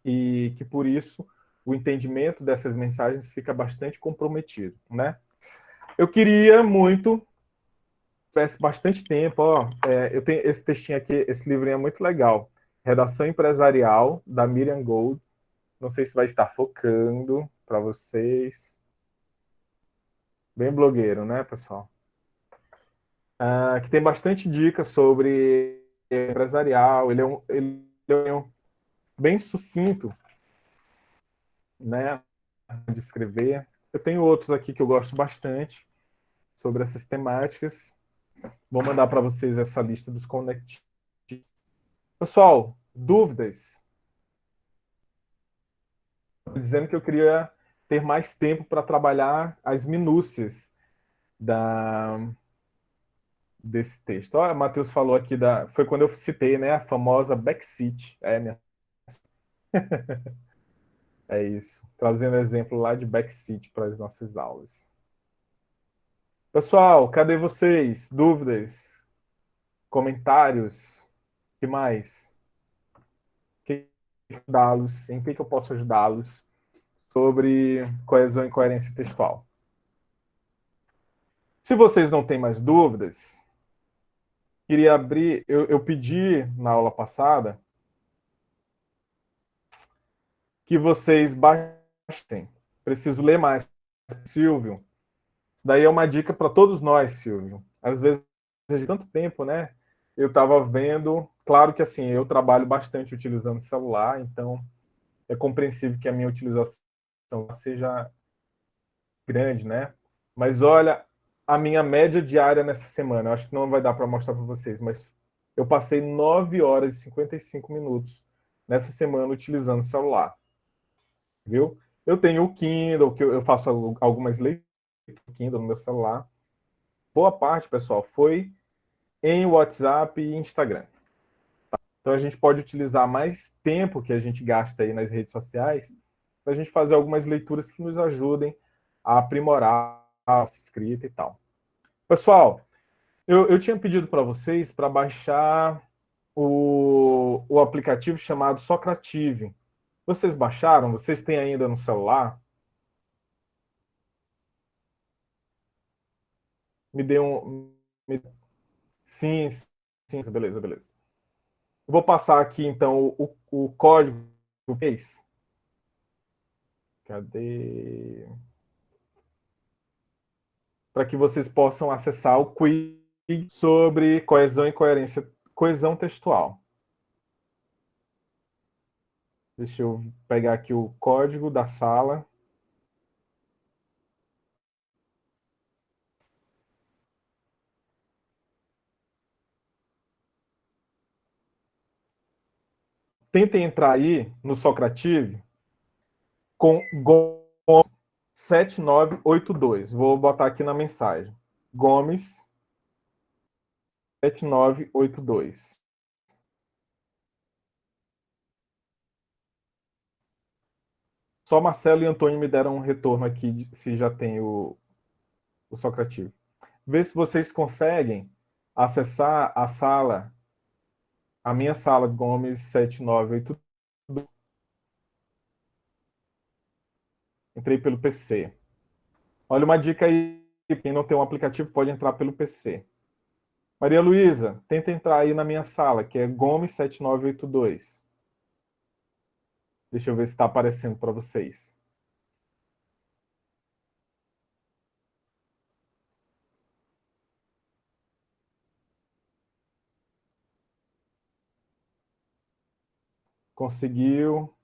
e que, por isso, o entendimento dessas mensagens fica bastante comprometido, né? Eu queria muito, tivesse bastante tempo, eu tenho esse textinho aqui, esse livrinho é muito legal, Redação Empresarial, da Miriam Gold, não sei se vai estar focando para vocês, bem blogueiro, né, pessoal? Que tem bastante dicas sobre empresarial, ele é bem sucinto, né, de escrever. Eu tenho outros aqui que eu gosto bastante sobre essas temáticas. Vou mandar para vocês essa lista dos conectivos. Pessoal, dúvidas? Dizendo que eu queria ter mais tempo para trabalhar as minúcias desse texto. Olha, o Matheus falou aqui, foi quando eu citei, né, a famosa backseat. É isso, trazendo exemplo lá de backseat para as nossas aulas. Pessoal, cadê vocês? Dúvidas? Comentários? O que mais? Em que eu posso ajudá-los sobre coesão e coerência textual? Se vocês não têm mais dúvidas, queria abrir. Eu pedi na aula passada que vocês baixem. Preciso ler mais, Silvio. Isso daí é uma dica para todos nós, Silvio. Às vezes, de tanto tempo, né? Eu estava vendo. Claro que assim, eu trabalho bastante utilizando celular, então é compreensível que a minha utilização seja grande, né? Mas olha, a minha média diária nessa semana, eu acho que não vai dar para mostrar para vocês, mas eu passei 9 horas e 55 minutos nessa semana utilizando o celular, viu? Eu tenho o Kindle, que eu faço algumas leituras do Kindle no meu celular. Boa parte, pessoal, foi em WhatsApp e Instagram. Então a gente pode utilizar mais tempo que a gente gasta aí nas redes sociais para a gente fazer algumas leituras que nos ajudem a aprimorar a nossa escrita e tal. Pessoal, eu tinha pedido para vocês para baixar o aplicativo chamado Socrative. Vocês baixaram? Vocês têm ainda no celular? Me dê um. Sim, sim, beleza, beleza. Eu vou passar aqui, então, o código do mês. Cadê? Para que vocês possam acessar o quiz sobre coesão e coerência, coesão textual. Deixa eu pegar aqui o código da sala. Tentem entrar aí no Socrative com Gomes 7982. Vou botar aqui na mensagem. Gomes 7982. Só Marcelo e Antônio me deram um retorno aqui se já tem o Socrative. Vê se vocês conseguem acessar a sala, a minha sala de Gomes 7982. Entrei pelo PC. Olha uma dica aí, quem não tem um aplicativo pode entrar pelo PC. Maria Luísa, tenta entrar aí na minha sala, que é Gomes 7982. Deixa eu ver se está aparecendo para vocês. Conseguiu.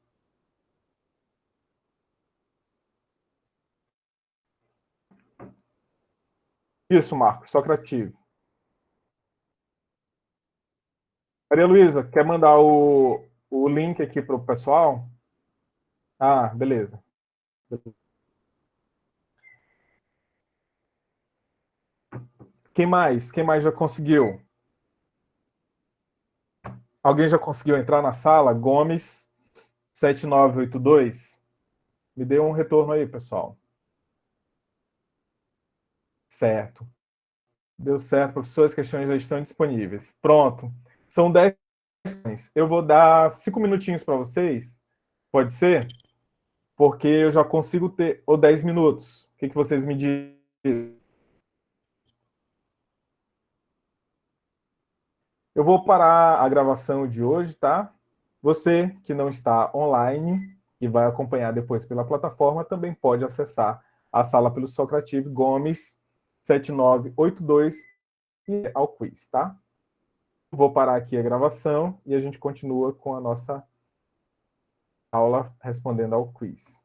Isso, Marcos, Socrative. Maria Luísa, quer mandar o link aqui para o pessoal? Ah, beleza. Quem mais? Quem mais já conseguiu? Alguém já conseguiu entrar na sala? Gomes 7982. Me dê um retorno aí, pessoal. Certo. Deu certo, professor. As questões já estão disponíveis. Pronto. São 10 questões. Eu vou dar 5 minutinhos para vocês. Pode ser? Porque eu já consigo ter. Ou 10 minutos. O que vocês me dizem? Eu vou parar a gravação de hoje, tá? Você que não está online e vai acompanhar depois pela plataforma, também pode acessar a sala pelo Socrative Gomes 7982 e ao quiz, tá? Vou parar aqui a gravação e a gente continua com a nossa aula respondendo ao quiz.